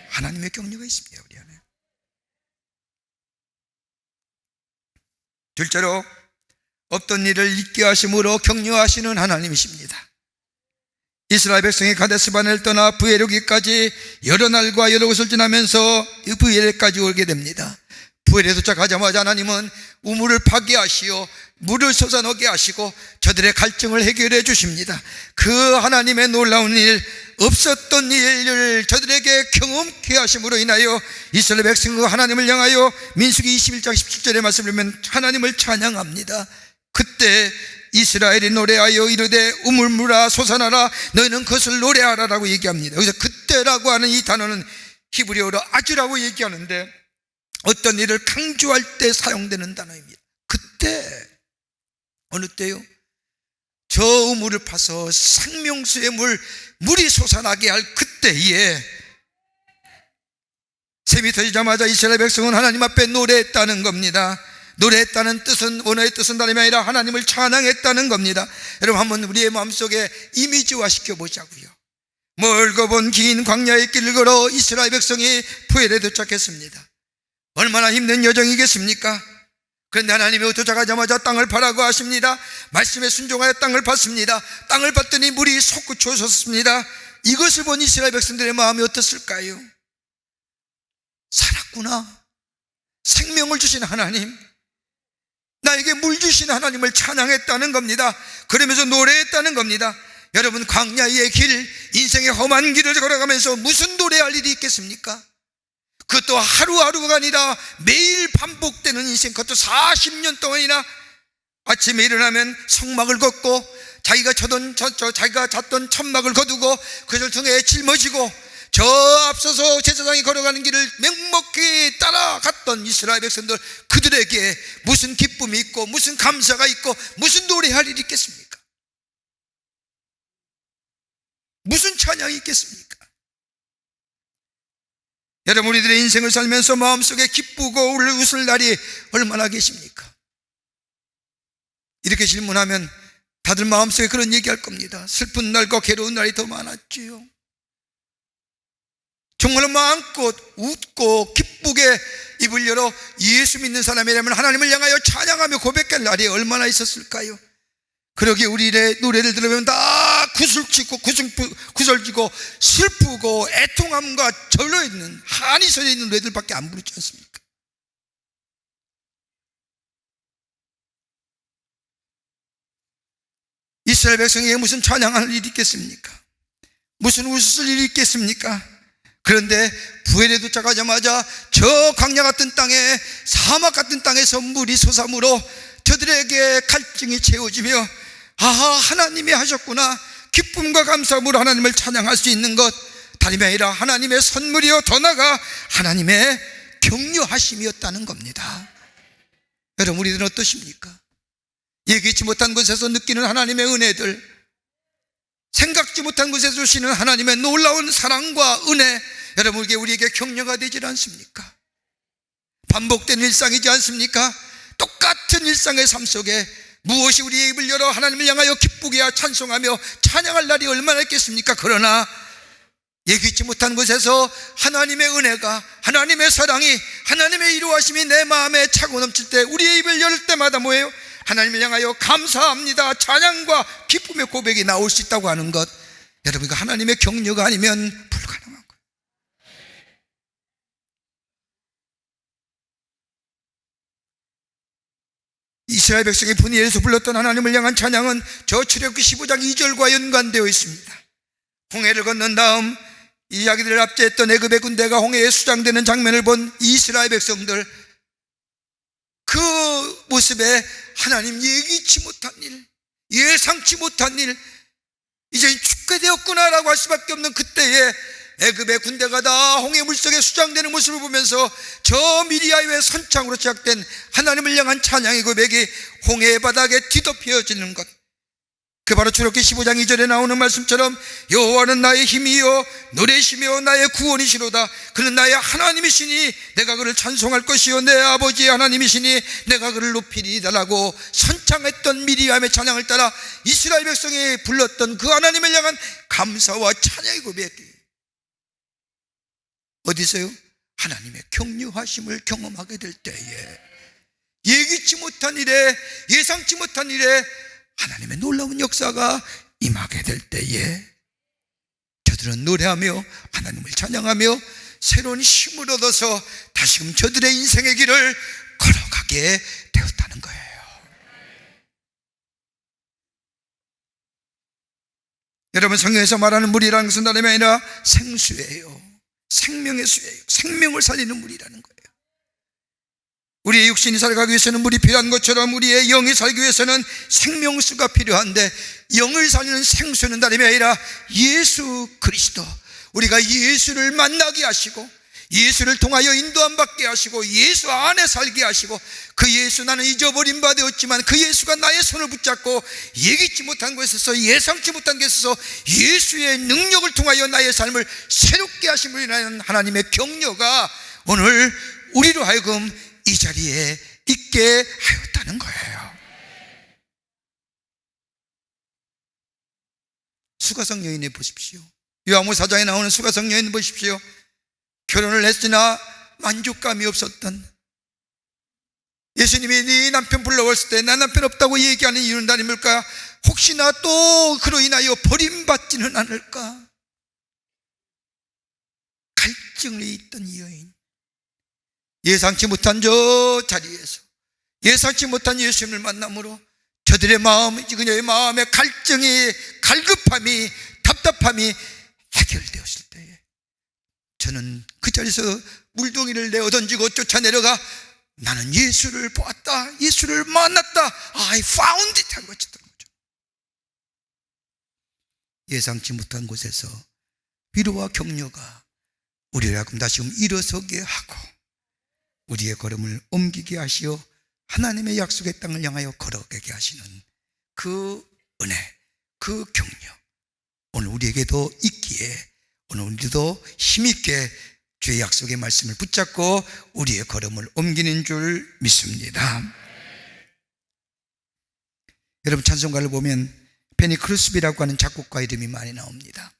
하나님의 격려가 있습니다, 우리 안에. 둘째로 없던 일을 있게 하심으로 격려하시는 하나님이십니다. 이스라엘 백성이 가데스바네를 떠나 부엘에 오기까지 여러 날과 여러 곳을 지나면서 부엘에까지 오게 됩니다. 부엘에 도착하자마자 하나님은 우물을 파괴하시어 물을 솟아나게 하시고 저들의 갈증을 해결해 주십니다. 그 하나님의 놀라운 일, 없었던 일을 저들에게 경험케 하심으로 인하여 이스라엘 백성은 하나님을 향하여 민수기 21장 17절의 말씀을 보면 하나님을 찬양합니다. 그때 이스라엘이 노래하여 이르되 우물물아 솟아나라 너희는 그것을 노래하라라고 얘기합니다. 여기서 그때라고 하는 이 단어는 히브리어로 아즈라고 얘기하는데 어떤 일을 강조할 때 사용되는 단어입니다. 그때, 어느 때요? 저 우물을 파서 생명수의 물이 솟아나게 할 그때에 샘이 터지자마자 이스라엘 백성은 하나님 앞에 노래했다는 겁니다. 노래했다는 뜻은, 원어의 뜻은 다름이 아니라 하나님을 찬양했다는 겁니다. 여러분 한번 우리의 마음속에 이미지화 시켜보자고요. 멀고 먼 긴 광야의 길을 걸어 이스라엘 백성이 부엘에 도착했습니다. 얼마나 힘든 여정이겠습니까? 그런데 하나님이 도착하자마자 땅을 파라고 하십니다. 말씀에 순종하여 땅을 팠습니다. 땅을 팠더니 물이 솟구쳐 솟습니다. 이것을 본 이스라엘 백성들의 마음이 어떻을까요? 살았구나. 생명을 주신 하나님, 나에게 물 주신 하나님을 찬양했다는 겁니다. 그러면서 노래했다는 겁니다. 여러분, 광야의 길, 인생의 험한 길을 걸어가면서 무슨 노래할 일이 있겠습니까? 그것도 하루하루가 아니라 매일 반복되는 인생, 그것도 40년 동안이나 아침에 일어나면 성막을 걷고 자기가 잤던 천막을 거두고 그것을 등에 짊어지고 저 앞서서 제사장이 걸어가는 길을 맹목히 따라갔던 이스라엘 백성들, 그들에게 무슨 기쁨이 있고 무슨 감사가 있고 무슨 노래할 일이 있겠습니까? 무슨 찬양이 있겠습니까? 여러분, 우리들의 인생을 살면서 마음속에 기쁘고 웃을 날이 얼마나 계십니까? 이렇게 질문하면 다들 마음속에 그런 얘기할 겁니다. 슬픈 날과 괴로운 날이 더 많았지요. 정말로 마음껏 웃고 기쁘게 입을 열어 예수 믿는 사람이라면 하나님을 향하여 찬양하며 고백할 날이 얼마나 있었을까요? 그러기에 우리의 노래를 들으면 다 구슬지고 슬프고 애통함과 절로 있는, 한이 서려 있는 노래들밖에 안 부르지 않습니까? 이스라엘 백성에게 무슨 찬양할 일이 있겠습니까? 무슨 웃을 일이 있겠습니까? 그런데 부엘에 도착하자마자 저 광야 같은 땅에, 사막 같은 땅에서 물이 솟아물어 저들에게 갈증이 채워지며, 하나님이 하셨구나, 기쁨과 감사함으로 하나님을 찬양할 수 있는 것, 다름이 아니라 하나님의 선물이요, 더 나아가 하나님의 격려하심이었다는 겁니다. 여러분, 우리들은 어떠십니까? 얘기치 못한 곳에서 느끼는 하나님의 은혜들, 생각지 못한 곳에서 주시는 하나님의 놀라운 사랑과 은혜, 여러분, 우리에게 격려가 되질 않습니까? 반복된 일상이지 않습니까? 똑같은 일상의 삶 속에 무엇이 우리의 입을 열어 하나님을 향하여 기쁘게 찬송하며 찬양할 날이 얼마나 있겠습니까? 그러나 예기치 못한 곳에서 하나님의 은혜가, 하나님의 사랑이, 하나님의 이루하심이 내 마음에 차고 넘칠 때, 우리의 입을 열 때마다 뭐예요? 하나님을 향하여 감사합니다, 찬양과 기쁨의 고백이 나올 수 있다고 하는 것, 여러분, 이거 하나님의 격려가 아니면 불가능한 거예요. 이스라엘 백성이 분이엘에서 불렀던 하나님을 향한 찬양은 저 출애굽기 15장 2절과 연관되어 있습니다. 홍해를 건넌 다음 이야기들을 앞제했던 애굽의 군대가 홍해에 수장되는 장면을 본 이스라엘 백성들, 그 모습에 하나님 예기치 못한 일, 예상치 못한 일, 이제 죽게 되었구나라고 할 수밖에 없는 그때에 애굽의 군대가 다 홍해 물속에 수장되는 모습을 보면서 저 미리아의 선창으로 시작된 하나님을 향한 찬양의 고백이 홍해 바닥에 뒤덮여지는 것, 그 바로 출애굽기 15장 2절에 나오는 말씀처럼 여호와는 나의 힘이요 노래시며 나의 구원이시로다. 그는 나의 하나님이시니 내가 그를 찬송할 것이요 내 아버지의 하나님이시니 내가 그를 높이리다라고 선창했던 미리암의 찬양을 따라 이스라엘 백성이 불렀던 그 하나님을 향한 감사와 찬양의 고백이 어디서요? 하나님의 격려하심을 경험하게 될 때에, 예기치 못한 일에, 예상치 못한 일에 하나님의 놀라운 역사가 임하게 될 때에 저들은 노래하며 하나님을 찬양하며 새로운 힘을 얻어서 다시금 저들의 인생의 길을 걸어가게 되었다는 거예요. 여러분, 성경에서 말하는 물이라는 것은 다름이 아니라 생수예요. 생명의 수예요. 생명을 살리는 물이라는 거예요. 우리의 육신이 살아가기 위해서는 물이 필요한 것처럼 우리의 영이 살기 위해서는 생명수가 필요한데, 영을 살리는 생수는 다름이 아니라 예수 그리스도, 우리가 예수를 만나게 하시고 예수를 통하여 인도함 받게 하시고 예수 안에 살게 하시고, 그 예수, 나는 잊어버린 바 되었지만 그 예수가 나의 손을 붙잡고 예기치 못한 곳에서, 예상치 못한 곳에서 예수의 능력을 통하여 나의 삶을 새롭게 하심으로 인하여 하나님의 격려가 오늘 우리로 하여금 이 자리에 있게 하였다는 거예요. 수가성 여인을 보십시오. 요한복음 4장에 나오는 수가성 여인 보십시오. 결혼을 했으나 만족감이 없었던, 예수님이 네 남편 불러왔을 때 나 남편 없다고 얘기하는 이유는 아닙니까? 혹시나 또 그로 인하여 버림받지는 않을까? 갈증이 있던 이 여인, 예상치 못한 저 자리에서 예상치 못한 예수님을 만남으로 저들의 마음, 그녀의 마음의 갈증이, 갈급함이, 답답함이 해결되었을 때에 저는 그 자리에서 물동이를 내어 던지고 쫓아내려가 나는 예수를 보았다, 예수를 만났다, I found it 하고 외쳤던 거죠. 예상치 못한 곳에서 위로와 격려가 우리를 하여금 다시금 일어서게 하고 우리의 걸음을 옮기게 하시어 하나님의 약속의 땅을 향하여 걸어가게 하시는 그 은혜, 그 격려, 오늘 우리에게도 있기에 오늘 우리도 힘있게 주의 약속의 말씀을 붙잡고 우리의 걸음을 옮기는 줄 믿습니다. 여러분, 찬송가를 보면 페니 크루스비라고 하는 작곡가 이름이 많이 나옵니다.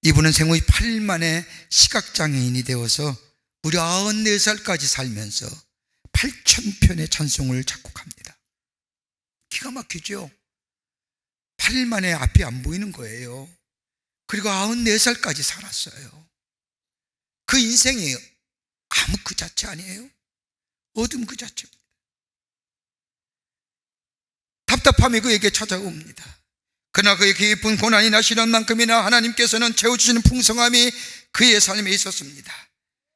이분은 생후 8일 만에 시각장애인이 되어서 무려 94살까지 살면서 8,000편의 찬송을 작곡합니다. 기가 막히죠? 8일 만에 앞이 안 보이는 거예요. 그리고 94살까지 살았어요. 그 인생이 암흑 그 자체 아니에요? 어둠 그 자체입니다. 답답함이 그에게 찾아옵니다. 그러나 그의 깊은 고난이나 시련만큼이나 하나님께서는 채워주시는 풍성함이 그의 삶에 있었습니다.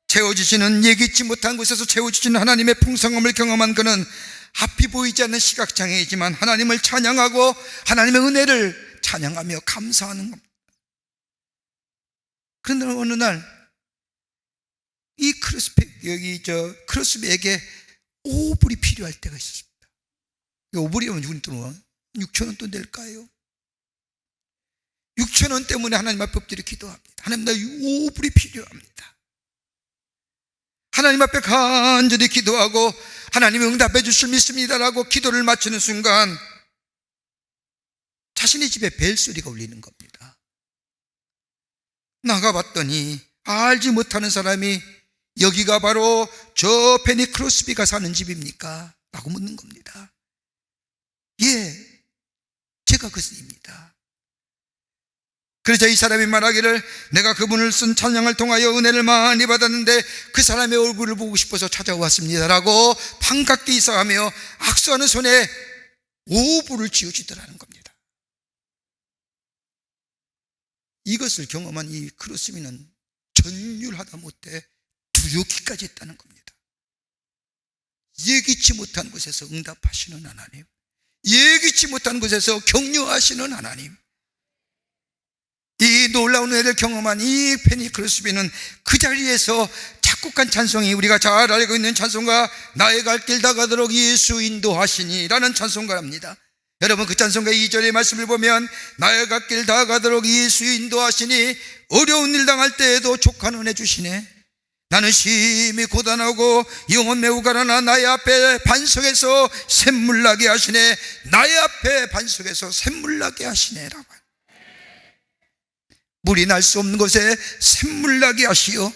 채워주시는, 예기치 못한 곳에서 채워주시는 하나님의 풍성함을 경험한 그는 앞이 보이지 않는 시각장애이지만 하나님을 찬양하고 하나님의 은혜를 찬양하며 감사하는 겁니다. 그런데 어느 날 이 크루스비에게 오불이 필요할 때가 있었습니다. 오불이면 우리 돈 6,000원 돈 될까요? 6,000원 때문에 하나님 앞에 엎드려 기도합니다. 하나님, 나 오불이 필요합니다. 하나님 앞에 간절히 기도하고 하나님이 응답해 주실 믿습니다라고 기도를 마치는 순간 자신의 집에 벨소리가 울리는 겁니다. 나가봤더니 알지 못하는 사람이 여기가 바로 저 페니 크로스비가 사는 집입니까? 라고 묻는 겁니다. 예, 제가 그입니다. 그러자 이 사람이 말하기를, 내가 그분을 쓴 찬양을 통하여 은혜를 많이 받았는데 그 사람의 얼굴을 보고 싶어서 찾아왔습니다 라고 반갑게 인사하며 악수하는 손에 오불을 쥐어주더라는 겁니다. 이것을 경험한 이 크루스비는 전율하다 못해 두렵기까지 했다는 겁니다. 예기치 못한 곳에서 응답하시는 하나님, 예기치 못한 곳에서 격려하시는 하나님, 이 놀라운 은혜를 경험한 이 페니 크루스비는 그 자리에서 작곡한 찬송이 우리가 잘 알고 있는 찬송가, 나의 갈 길 다가도록 예수 인도하시니 라는 찬송가랍니다. 여러분, 그 찬송가의 2절의 말씀을 보면 나의 갈 길 다가도록 예수 인도하시니 어려운 일 당할 때에도 족한 은혜 주시네. 나는 심히 고단하고 영혼 매우 가라나 나의 앞에 반석에서 샘물 나게 하시네. 나의 앞에 반석에서 샘물 나게 하시네 라고. 물이 날 수 없는 곳에 샘물 나게 하시어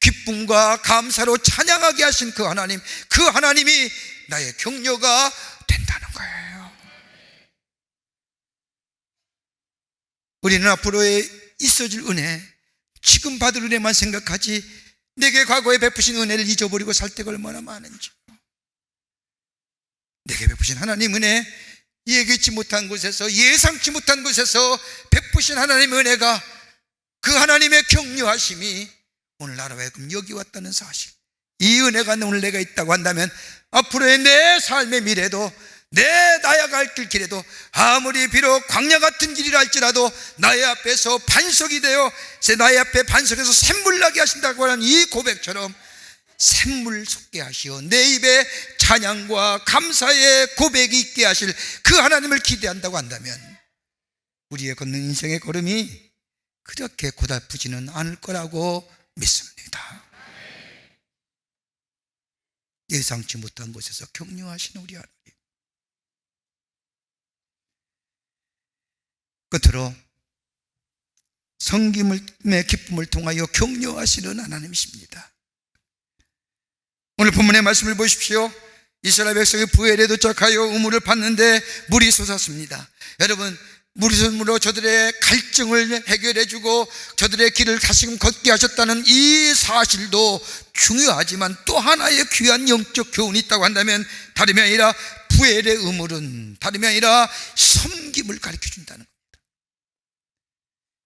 기쁨과 감사로 찬양하게 하신 그 하나님, 그 하나님이 나의 격려가 된다는 거예요. 우리는 앞으로의 있어질 은혜, 지금 받을 은혜만 생각하지 내게 과거에 베푸신 은혜를 잊어버리고 살 때가 얼마나 많은지. 내게 베푸신 하나님 은혜, 예기치 못한 곳에서, 예상치 못한 곳에서 베푸신 하나님의 은혜가, 그 하나님의 격려하심이 오늘 나로 하여금 여기 왔다는 사실, 이 은혜가 오늘 내가 있다고 한다면 앞으로의 내 삶의 미래도, 내 나아갈 길에도 아무리 비록 광야 같은 길이라 할지라도 나의 앞에서 반석이 되어 나의 앞에 반석에서 샘물 나게 하신다고 하는 이 고백처럼 샘물 솟게 하시어 내 입에 찬양과 감사의 고백이 있게 하실 그 하나님을 기대한다고 한다면 우리의 걷는 인생의 걸음이 그렇게 고달프지는 않을 거라고 믿습니다. 예상치 못한 곳에서 격려하시는 우리 하나님, 끝으로 섬김의 기쁨을 통하여 격려하시는 하나님이십니다. 오늘 본문의 말씀을 보십시오. 이스라엘 백성이 부엘에 도착하여 우물을 팠는데 물이 솟았습니다. 여러분, 물이 솟음으로 저들의 갈증을 해결해주고 저들의 길을 다시금 걷게 하셨다는 이 사실도 중요하지만 또 하나의 귀한 영적 교훈이 있다고 한다면 다름이 아니라 부엘의 우물은 다름이 아니라 섬김을 가르쳐준다는 겁니다.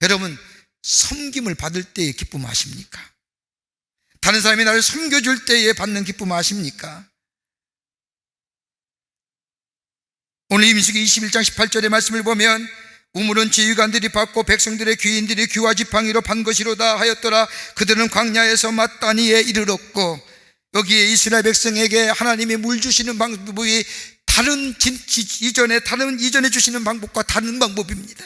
여러분, 섬김을 받을 때의 기쁨 아십니까? 다른 사람이 나를 섬겨줄 때에 받는 기쁨 아십니까? 오늘 민수기 21장 18절의 말씀을 보면 우물은 지휘관들이 받고 백성들의 귀인들이 귀와 지팡이로 판 것이로다 하였더라. 그들은 광야에서 마따니에 이르렀고, 여기에 이스라엘 백성에게 하나님이 물 주시는 방법이 이전에 주시는 방법과 다른 방법입니다.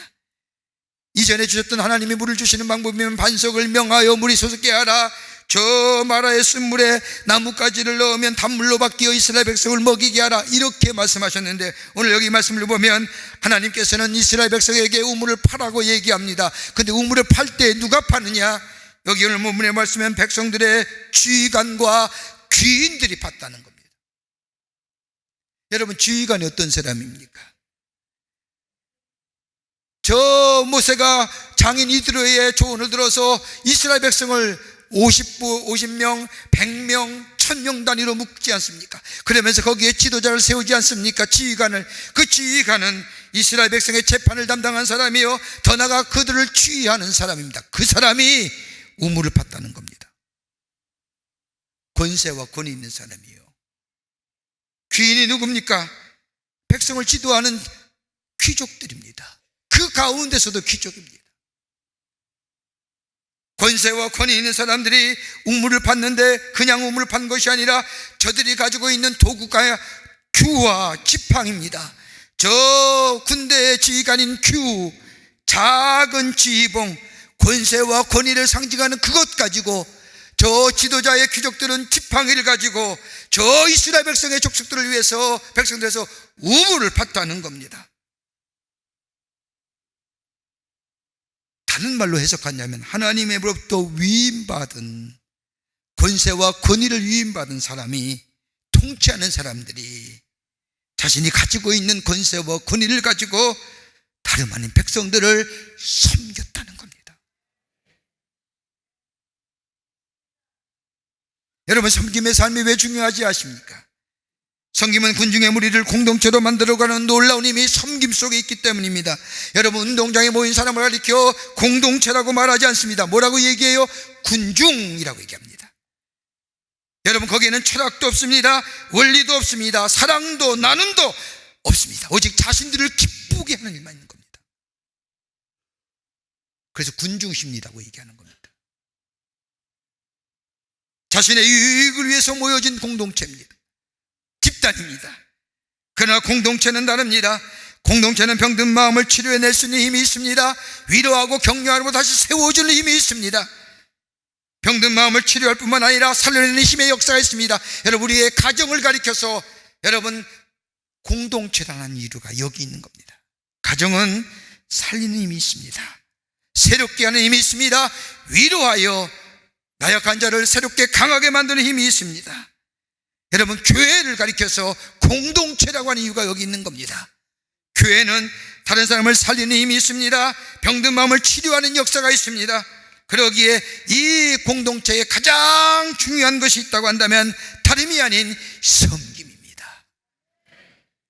이전에 주셨던 하나님이 물을 주시는 방법이면 반석을 명하여 물이 솟게 하라, 저 마라의 쓴물에 나뭇가지를 넣으면 단물로 바뀌어 이스라엘 백성을 먹이게 하라, 이렇게 말씀하셨는데 오늘 여기 말씀을 보면 하나님께서는 이스라엘 백성에게 우물을 파라고 얘기합니다. 근데 우물을 팔 때 누가 파느냐? 여기 오늘 본문의 말씀은 백성들의 지휘관과 귀인들이 팠다는 겁니다. 여러분, 지휘관이 어떤 사람입니까? 저 모세가 장인 이드로의 조언을 들어서 이스라엘 백성을 50명, 100명, 1000명 단위로 묶지 않습니까? 그러면서 거기에 지도자를 세우지 않습니까? 지휘관을. 그 지휘관은 이스라엘 백성의 재판을 담당한 사람이요, 더 나아가 그들을 지휘하는 사람입니다. 그 사람이 우물을 팠다는 겁니다. 권세와 권위 있는 사람이요. 귀인이 누굽니까? 백성을 지도하는 귀족들입니다. 그 가운데서도 귀족입니다. 권세와 권위 있는 사람들이 우물을 팠는데 그냥 우물을 판 것이 아니라 저들이 가지고 있는 도구가 규와 지팡입니다. 저 군대의 지휘관인 규, 작은 지휘봉, 권세와 권위를 상징하는 그것 가지고 저 지도자의 귀족들은 지팡이를 가지고 저 이스라엘 백성의 족속들을 위해서 백성들에서 우물을 팠다는 겁니다. 다른 말로 해석하냐면 하나님으로부터 위임받은 권세와 권위를 위임받은 사람이, 통치하는 사람들이 자신이 가지고 있는 권세와 권위를 가지고 다름 아닌 백성들을 섬겼다는 겁니다. 여러분, 섬김의 삶이 왜 중요하지 아십니까? 섬김은 군중의 무리를 공동체로 만들어가는 놀라운 힘이 섬김 속에 있기 때문입니다. 여러분, 운동장에 모인 사람을 가리켜 공동체라고 말하지 않습니다. 뭐라고 얘기해요? 군중이라고 얘기합니다. 여러분, 거기에는 철학도 없습니다. 원리도 없습니다. 사랑도 나눔도 없습니다. 오직 자신들을 기쁘게 하는 일만 있는 겁니다. 그래서 군중심리라고 얘기하는 겁니다. 자신의 유익을 위해서 모여진 공동체입니다. 집단입니다. 그러나 공동체는 다릅니다. 공동체는 병든 마음을 치료해낼 수 있는 힘이 있습니다. 위로하고 격려하고 다시 세워주는 힘이 있습니다. 병든 마음을 치료할 뿐만 아니라 살려내는 힘의 역사가 있습니다. 여러분, 우리의 가정을 가리켜서 여러분, 공동체라는 이유가 여기 있는 겁니다. 가정은 살리는 힘이 있습니다. 새롭게 하는 힘이 있습니다. 위로하여 나약한 자를 새롭게 강하게 만드는 힘이 있습니다. 여러분, 교회를 가리켜서 공동체라고 하는 이유가 여기 있는 겁니다. 교회는 다른 사람을 살리는 힘이 있습니다. 병든 마음을 치료하는 역사가 있습니다. 그러기에 이 공동체에 가장 중요한 것이 있다고 한다면 다름이 아닌 섬김입니다.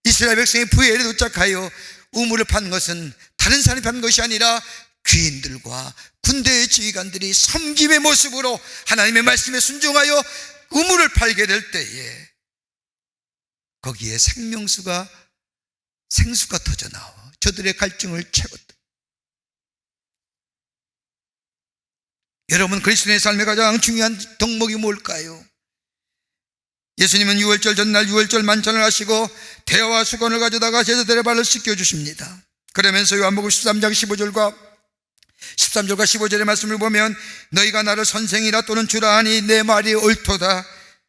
이스라엘 백성이 부엘에 도착하여 우물을 판 것은 다른 사람이 판 것이 아니라 귀인들과 군대의 지휘관들이 섬김의 모습으로 하나님의 말씀에 순종하여 우물을 팔게 될 때에 거기에 생수가 터져 나와 저들의 갈증을 채웠다. 여러분, 그리스도인의 삶의 가장 중요한 덕목이 뭘까요? 예수님은 유월절 전날 유월절 만찬을 하시고 대야와 수건을 가져다가 제자들의 발을 씻겨주십니다. 그러면서 요한복음 13장 15절과 15절의 말씀을 보면 너희가 나를 선생이라 또는 주라 하니 내 말이 옳도다.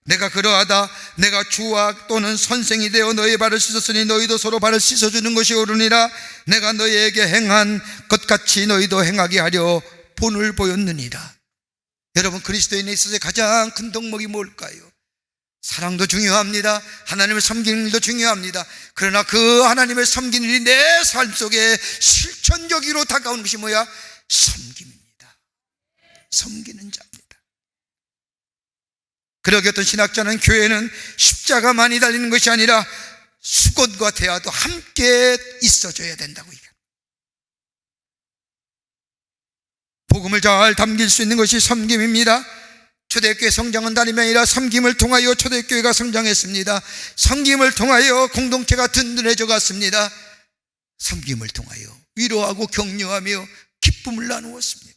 내가 그러하다. 내가 주와 또는 선생이 되어 너희의 발을 씻었으니 너희도 서로 발을 씻어주는 것이 옳으니라. 내가 너희에게 행한 것 같이 너희도 행하게 하려 본을 보였느니라. 여러분, 그리스도인에 있어서 가장 큰 덕목이 뭘까요? 사랑도 중요합니다. 하나님을 섬기는 일도 중요합니다. 그러나 그 하나님을 섬기는 일이 내 삶 속에 실천적으로 다가오는 것이 뭐야? 섬김입니다. 섬기는 자입니다. 그러기 어떤 신학자는 교회는 십자가만이 달리는 것이 아니라 수건과 대화도 함께 있어줘야 된다고 얘기합니다. 복음을 잘 담길 수 있는 것이 섬김입니다. 초대교회 성장은 다름이 아니라 섬김을 통하여 초대교회가 성장했습니다. 섬김을 통하여 공동체가 든든해져 갔습니다. 섬김을 통하여 위로하고 격려하며 기쁨을 나누었습니다.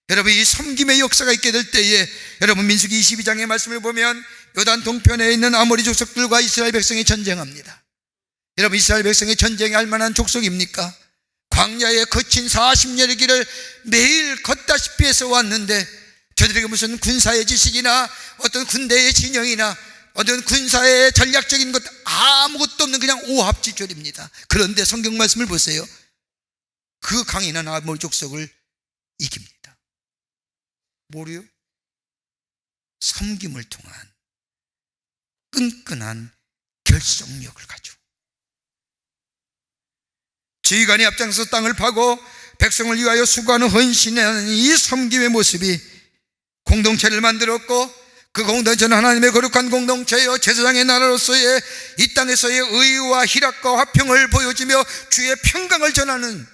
여러분, 이 섬김의 역사가 있게 될 때에 여러분, 민수기 22장의 말씀을 보면 요단 동편에 있는 아모리 족속들과 이스라엘 백성이 전쟁합니다. 여러분, 이스라엘 백성이 전쟁할 만한 족속입니까? 광야의 거친 40년의 길을 매일 걷다시피 해서 왔는데 저들에게 무슨 군사의 지식이나 어떤 군대의 진영이나 어떤 군사의 전략적인 것 아무것도 없는 그냥 오합지졸입니다. 그런데 성경 말씀을 보세요. 그 강인한 아모리 족속을 이깁니다. 뭐래요? 섬김을 통한 끈끈한 결속력을 가지고 지휘관이 앞장서 땅을 파고 백성을 위하여 수고하는 헌신하는 이 섬김의 모습이 공동체를 만들었고, 그 공동체는 하나님의 거룩한 공동체여 제사장의 나라로서의 이 땅에서의 의와 희락과 화평을 보여주며 주의 평강을 전하는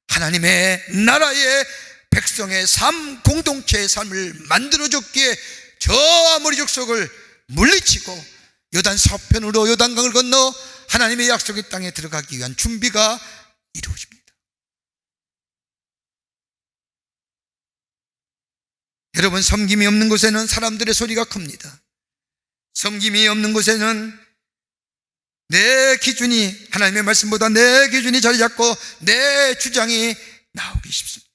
하나님의 나라의 백성의 삶, 공동체의 삶을 만들어줬기에 저 아모리 족속을 물리치고 요단 서편으로 요단강을 건너 하나님의 약속의 땅에 들어가기 위한 준비가 이루어집니다. 여러분, 섬김이 없는 곳에는 사람들의 소리가 큽니다. 섬김이 없는 곳에는 내 기준이, 하나님의 말씀보다 내 기준이 자리 잡고 내 주장이 나오기 쉽습니다.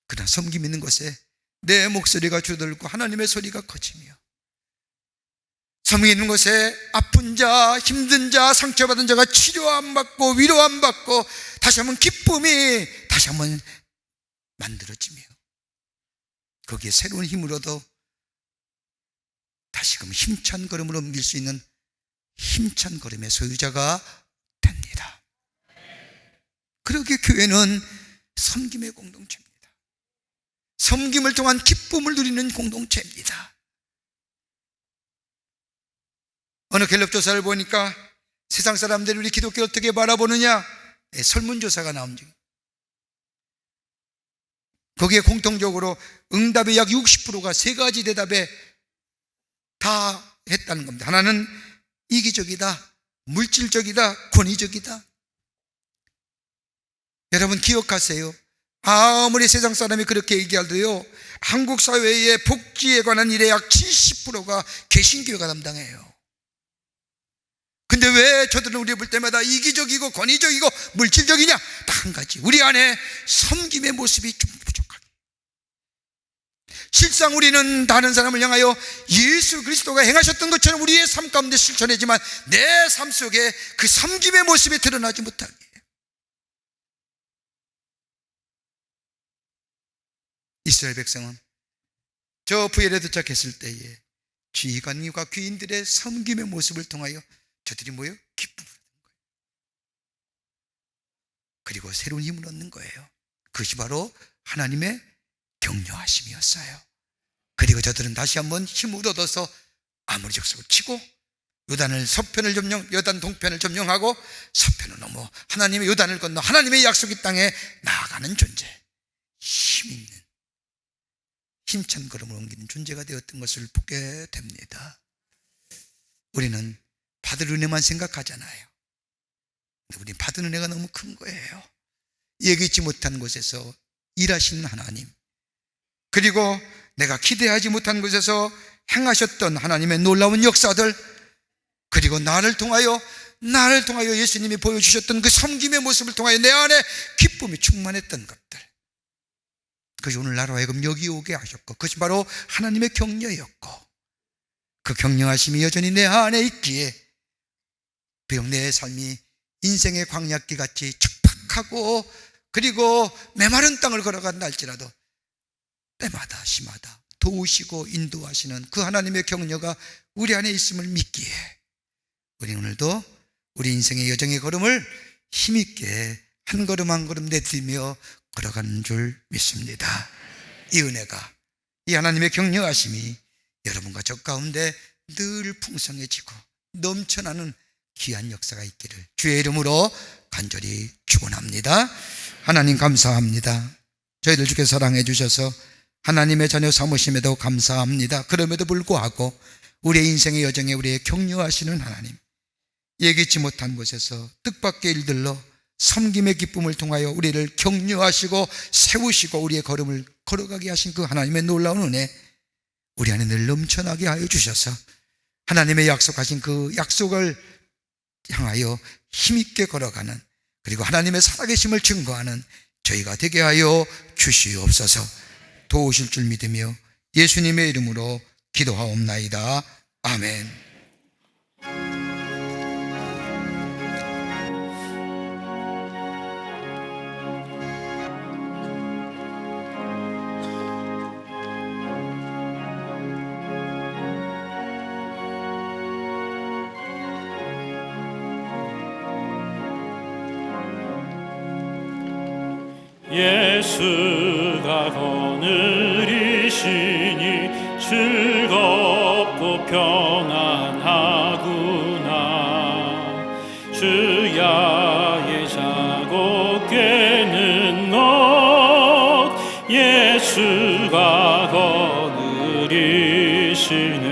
그러나 섬김 있는 곳에 내 목소리가 줄어들고 하나님의 소리가 커지며, 섬김 있는 곳에 아픈 자, 힘든 자, 상처받은 자가 치료 안 받고 위로 안 받고 다시 한번 기쁨이 다시 한번 만들어지며, 거기에 새로운 힘을 얻어 다시금 힘찬 걸음을 옮길 수 있는 힘찬 걸음의 소유자가 됩니다. 그렇게 교회는 섬김의 공동체입니다. 섬김을 통한 기쁨을 누리는 공동체입니다. 어느 갤럽 조사를 보니까 세상 사람들이 우리 기독교를 어떻게 바라보느냐, 설문조사가 나온 중, 거기에 공통적으로 응답의 약 60%가 세 가지 대답에 다 했다는 겁니다. 하나는 이기적이다, 물질적이다, 권위적이다. 여러분 기억하세요. 아무리 세상 사람이 그렇게 얘기하도요, 한국 사회의 복지에 관한 일의 약 70%가 개신교회가 담당해요. 근데 왜 저들은 우리 볼 때마다 이기적이고 권위적이고 물질적이냐? 딱 한 가지, 우리 안에 섬김의 모습이 좀 부족하게. 실상 우리는 다른 사람을 향하여 예수 그리스도가 행하셨던 것처럼 우리의 삶 가운데 실천하지만 내 삶 속에 그 섬김의 모습이 드러나지 못하게. 이스라엘 백성은 저 부엘에 도착했을 때에 지휘관과 귀인들의 섬김의 모습을 통하여 저들이 뭐예요? 기쁨을 얻는 거예요. 그리고 새로운 힘을 얻는 거예요. 그것이 바로 하나님의 격려하심이었어요. 그리고 저들은 다시 한번 힘을 얻어서 아모리 족속을 치고 요단 동편을 점령하고 서편을 넘어 하나님의 요단을 건너 하나님의 약속의 땅에 나아가는 존재, 힘 있는 힘찬 걸음을 옮기는 존재가 되었던 것을 보게 됩니다. 우리는 받을 은혜만 생각하잖아요. 근데 우리는 받은 은혜가 너무 큰 거예요. 예기치 못한 곳에서 일하시는 하나님, 그리고 내가 기대하지 못한 곳에서 행하셨던 하나님의 놀라운 역사들, 그리고 나를 통하여 예수님이 보여주셨던 그 섬김의 모습을 통하여 내 안에 기쁨이 충만했던 것들, 그것이 오늘 나로 하여금 여기 오게 하셨고, 그것이 바로 하나님의 격려였고, 그 격려하심이 여전히 내 안에 있기에 비록 내 삶이 인생의 광야길 같이 척박하고 그리고 메마른 땅을 걸어간다 할지라도 때마다 시마다 도우시고 인도하시는 그 하나님의 격려가 우리 안에 있음을 믿기에 우리 오늘도 우리 인생의 여정의 걸음을 힘있게 한 걸음 한 걸음 내디디며 걸어가는 줄 믿습니다. 이 은혜가, 이 하나님의 격려하심이 여러분과 저 가운데 늘 풍성해지고 넘쳐나는 귀한 역사가 있기를 주의 이름으로 간절히 축원합니다. 하나님 감사합니다. 저희들 주께 사랑해 주셔서 하나님의 자녀 삼으심에도 감사합니다. 그럼에도 불구하고 우리의 인생의 여정에 우리의 격려하시는 하나님, 예기치 못한 곳에서 뜻밖의 일들로 섬김의 기쁨을 통하여 우리를 격려하시고 세우시고 우리의 걸음을 걸어가게 하신 그 하나님의 놀라운 은혜, 우리 안에 늘 넘쳐나게 하여 주셔서 하나님의 약속하신 그 약속을 향하여 힘있게 걸어가는, 그리고 하나님의 살아계심을 증거하는 저희가 되게 하여 주시옵소서. 도우실 줄 믿으며 예수님의 이름으로 기도하옵나이다. 아멘. 예수가 거느리시니 즐겁고 평안하구나. 주야의 자고 깨는 것 예수가 거느리시네.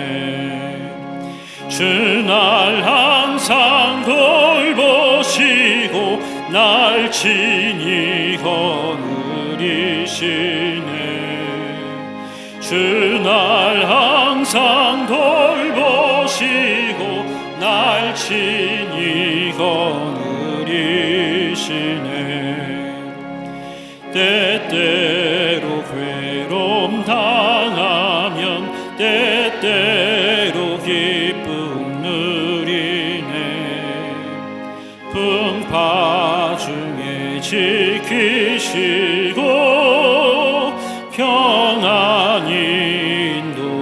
주날 항상 돌보시고 날 친히 거느리시네. 주날 항상 돌보시고 날 친히 거느리시네. 때때로 괴로움 당하면 때때로 기쁨 누리네. 풍파 중에 지키시고 평안히 인도하시네.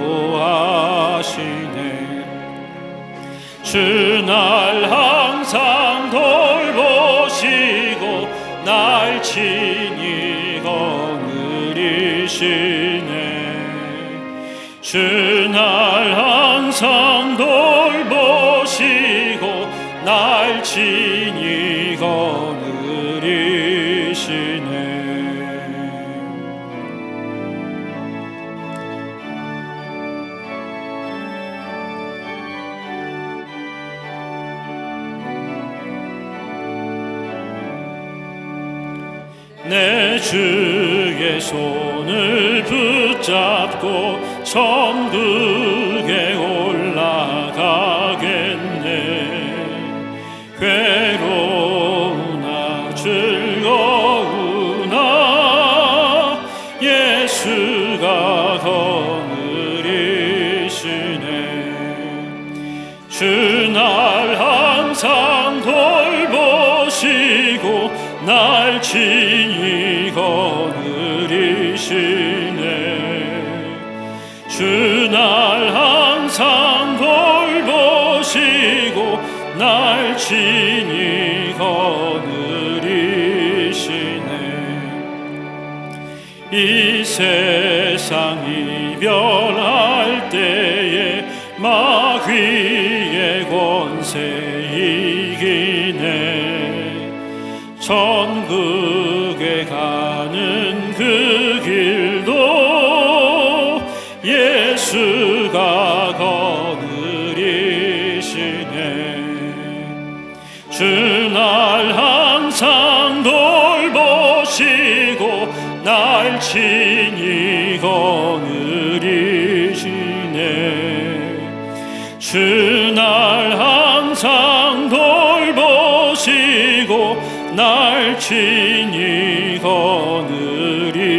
주날 항상 돌보시고 날 친히 거느리시네. 주날 항상 돌보시고 날 친히 거느리시네. 내 주의 손을 붙잡고 천국에 올라가겠네. 괴로우나 즐거우나 예수가 거느리시네. 주날 항상 돌보시고 날 친히 거느리시네. 주날 항상 돌보시고 날 친히 거느리시네. 이 세상 이별할 때에 마귀의 권세 이기네. 천국에 가는 그 길도 주가 거느리시네. 주 날 항상 돌보시고 날 친히 거느리시네. 주 날 항상 돌보시고 날 친히 거느리시네.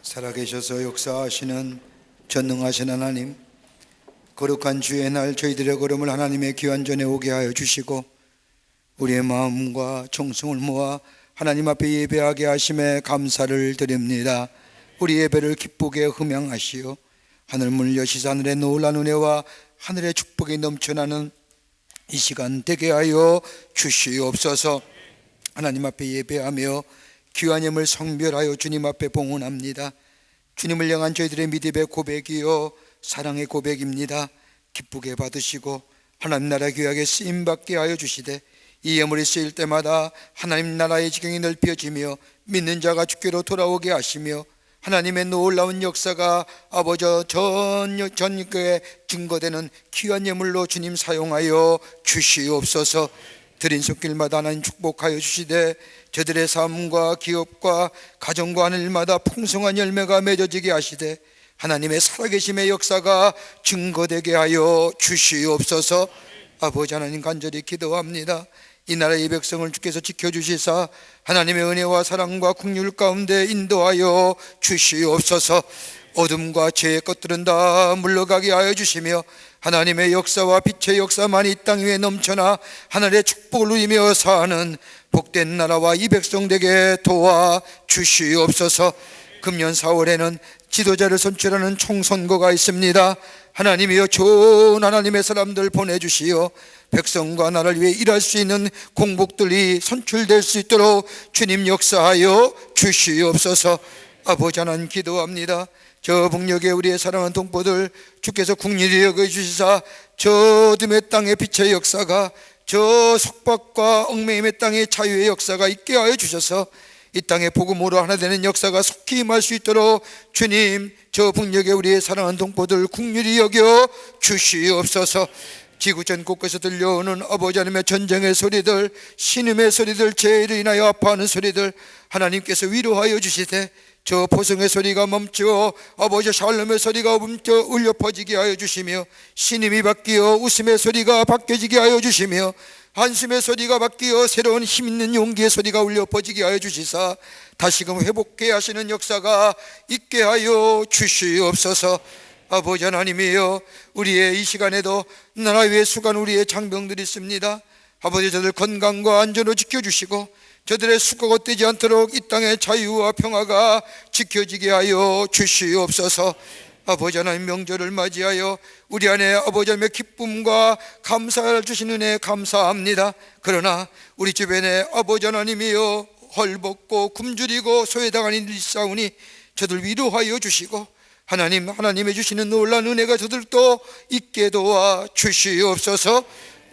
살아계셔서 역사하시는 전능하신 하나님, 거룩한 주의 날 저희들의 걸음을 하나님의 귀한 전에 오게 하여 주시고 우리의 마음과 정성을 모아 하나님 앞에 예배하게 하심에 감사를 드립니다. 우리 예배를 기쁘게 흠양하시오. 하늘문을 여시사 하늘의 놀라운 은혜와 하늘의 축복이 넘쳐나는 이 시간 되게 하여 주시옵소서. 하나님 앞에 예배하며 귀한 예물 성별하여 주님 앞에 봉헌합니다. 주님을 향한 저희들의 믿음의 고백이요 사랑의 고백입니다. 기쁘게 받으시고 하나님 나라 귀하게 쓰임받게 하여 주시되 이 예물이 쓰일 때마다 하나님 나라의 지경이 넓혀지며 믿는 자가 주께로 돌아오게 하시며 하나님의 놀라운 역사가 아버지 전교에 증거되는 귀한 예물로 주님 사용하여 주시옵소서. 드린 손길마다 하나님 축복하여 주시되 저들의 삶과 기업과 가정과 하는 일마다 풍성한 열매가 맺어지게 하시되 하나님의 살아계심의 역사가 증거되게 하여 주시옵소서. 아버지 하나님 간절히 기도합니다. 이 나라의 백성을 주께서 지켜주시사 하나님의 은혜와 사랑과 긍휼 가운데 인도하여 주시옵소서. 어둠과 죄의 것들은 다 물러가게 하여 주시며 하나님의 역사와 빛의 역사만이 이 땅 위에 넘쳐나 하늘의 축복을 누리며 사는 복된 나라와 이 백성 되게 도와 주시옵소서. 금년 4월에는 지도자를 선출하는 총선거가 있습니다. 하나님이여 좋은 하나님의 사람들 보내주시어 백성과 나라를 위해 일할 수 있는 공복들이 선출될 수 있도록 주님 역사하여 주시옵소서. 아버지 하나님 기도합니다. 저 북녘에 우리의 사랑하는 동포들 주께서 국리를 여겨주시사 저 어둠의 땅의 빛의 역사가 저 속박과 얽매임의 땅의 자유의 역사가 있게 하여 주셔서 이 땅의 복음으로 하나 되는 역사가 속히 임할 수 있도록 주님 저 북녘에 우리의 사랑하는 동포들 국률이 여겨 주시옵소서. 지구전 곳곳에서 들려오는 아버지 하나님의 전쟁의 소리들, 신음의 소리들, 죄를 인하여 아파하는 소리들 하나님께서 위로하여 주시되 저 보성의 소리가 멈추어 아버지 샬롬의 소리가 멈춰 울려 퍼지게 하여 주시며 신음이 바뀌어 웃음의 소리가 바뀌어지게 하여 주시며 한숨의 소리가 바뀌어 새로운 힘있는 용기의 소리가 울려 퍼지게 하여 주시사 다시금 회복해 하시는 역사가 있게 하여 주시옵소서. 아버지 하나님이여 우리의 이 시간에도 나라 위에 수고한 우리의 장병들이 있습니다. 아버지 저들 건강과 안전을 지켜주시고 저들의 수고가 헛되지 않도록 이 땅의 자유와 평화가 지켜지게 하여 주시옵소서. 아버지 하나님 명절을 맞이하여 우리 안에 아버지 하나님의 기쁨과 감사를 주시는 은혜 감사합니다. 그러나 우리 주변에 아버지 하나님이여 헐벗고 굶주리고 소외당한 이들이 있사오니 저들 위로하여 주시고 하나님의 주시는 놀라운 은혜가 저들도 있게 도와 주시옵소서.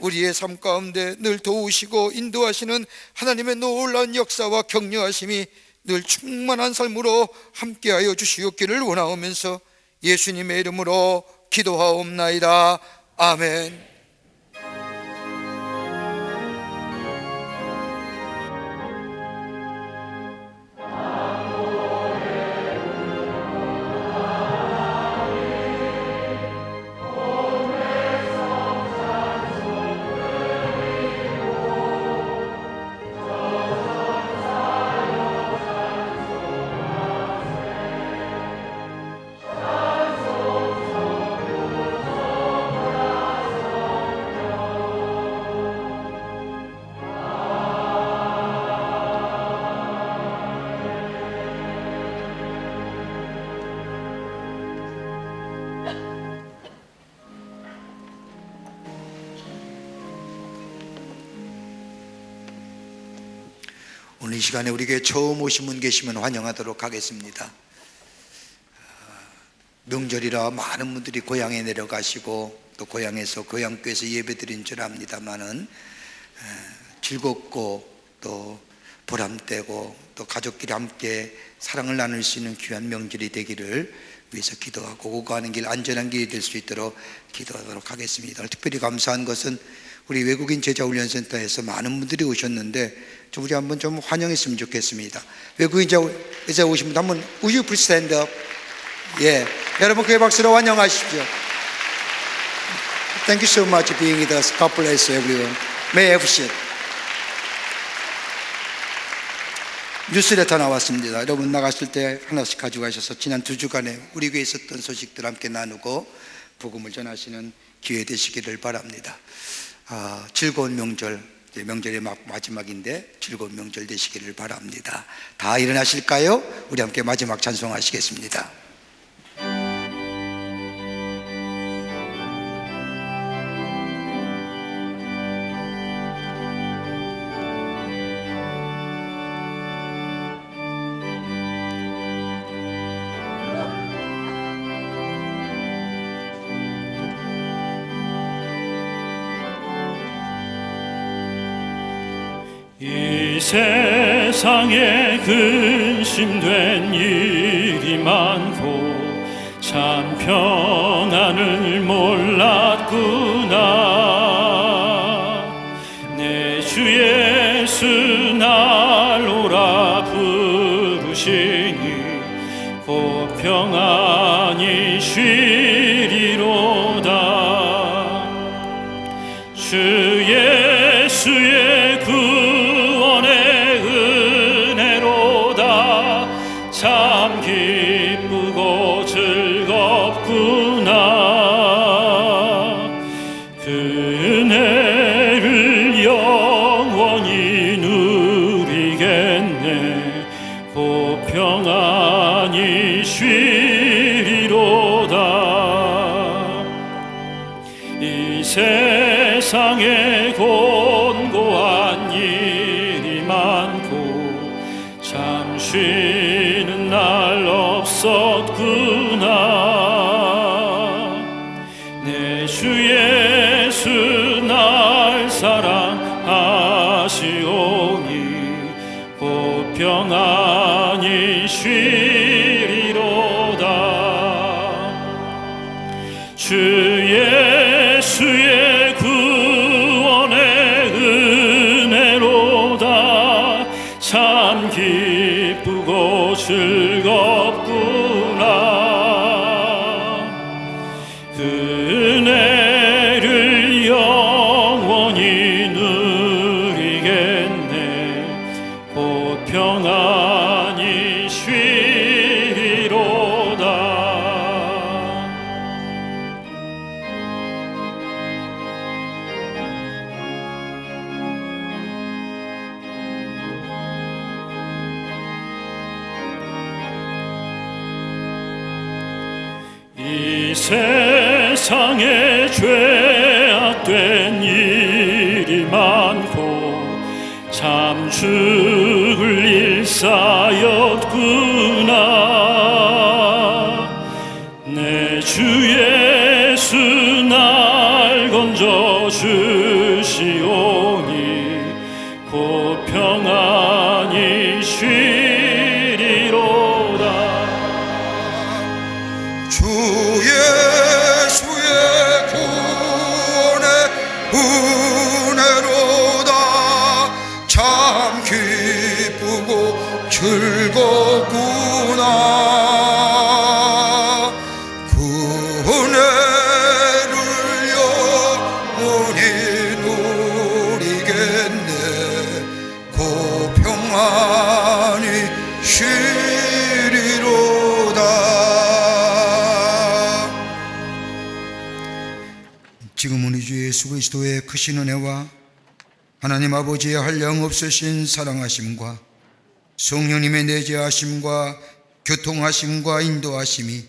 우리의 삶 가운데 늘 도우시고 인도하시는 하나님의 놀라운 역사와 격려하심이 늘 충만한 삶으로 함께하여 주시옵기를 원하오면서 예수님의 이름으로 기도하옵나이다. 아멘. 오늘 이 시간에 우리에게 처음 오신 분 계시면 환영하도록 하겠습니다. 명절이라 많은 분들이 고향에 내려가시고 또 고향에서 고향교회에서 예배드린 줄 압니다만은 즐겁고 또 보람되고 또 가족끼리 함께 사랑을 나눌 수 있는 귀한 명절이 되기를 위해서 기도하고 오고 가는 길 안전한 길이 될 수 있도록 기도하도록 하겠습니다. 특별히 감사한 것은 우리 외국인 제자훈련센터에서 많은 분들이 오셨는데 우리 한번 좀 환영했으면 좋겠습니다. 외국인 제자 오신 분 한번 Would you please stand up? 예, 여러분 그 박수로 환영하십시오. Thank you so much for being with us. God bless everyone. May I have a seat? 뉴스레터 나왔습니다. 여러분 나갔을 때 하나씩 가져가셔서 지난 2주간에 우리 교회에 있었던 소식들 함께 나누고 복음을 전하시는 기회 되시기를 바랍니다. 즐거운 명절, 명절의 마지막인데 즐거운 명절 되시기를 바랍니다. 다 일어나실까요? 우리 함께 마지막 찬송하시겠습니다. 이 세상에 근심된 일이 많고 참 평안을 몰랐구나. 내 주 예수 날 오라 부르시니 곧 평안히 쉬리로다. 주 예수의 참 기쁘고 즐겁구나. 그 은혜를 영원히 누리겠네. 곧 평안히 쉬리로다. 이 세상에 곤고한 일이 많고 참 쉬는 날 없었구나. 내 주 예수 날 사랑하시오니 곧 평안히 쉬리로다. 주 예수의 구원의 은혜로다. 참 기쁘고 즐겁구나. 그 은혜를 영원히 누리겠네. 곧 평안히 쉬리로다. 이 세상에 죄악된 일이 많고 참 죽을 일 쌓였구나. 내 주 예수 날 건져 주시오니 곧 평안히 쉬리로다. 주 예수의 구원의 은혜로다. 참 기쁘고 즐겁구나. 그 은혜를 영원히 누리겠네. 곧 평안히 쉬리로다. 지금은 우리 주 예수 그리스도의 크신 은혜와 하나님 아버지의 한량없으신 사랑하심과 성령님의 내재하심과 교통하심과 인도하심이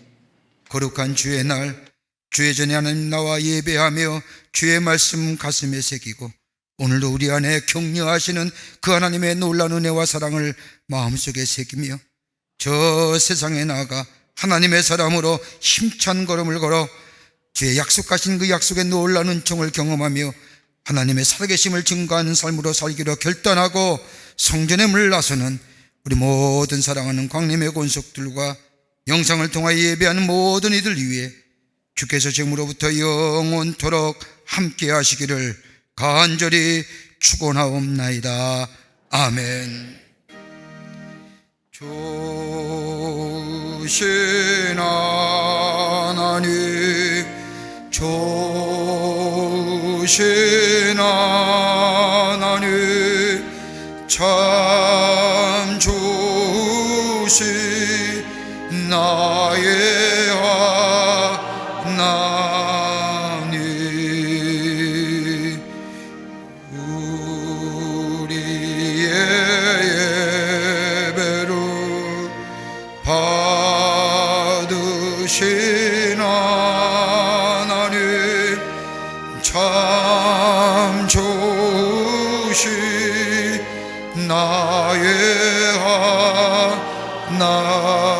거룩한 주의 날 주의 전에 하나님 나와 예배하며 주의 말씀 가슴에 새기고 오늘도 우리 안에 격려하시는 그 하나님의 놀라운 은혜와 사랑을 마음속에 새기며 저 세상에 나아가 하나님의 사람으로 힘찬 걸음을 걸어 주의 약속하신 그 약속의 놀라운 은총을 경험하며 하나님의 살아계심을 증거하는 삶으로 살기로 결단하고 성전에 물러서는 우리 모든 사랑하는 광림의 권속들과 영상을 통하여 예배하는 모든 이들 위해 주께서 지금으로부터 영원토록 함께 하시기를 간절히 축원하옵나이다. 아멘. 좋으신 하나님, 좋으신 하나님, 참 좋으신 나의 하나님, 주신 나의 하나님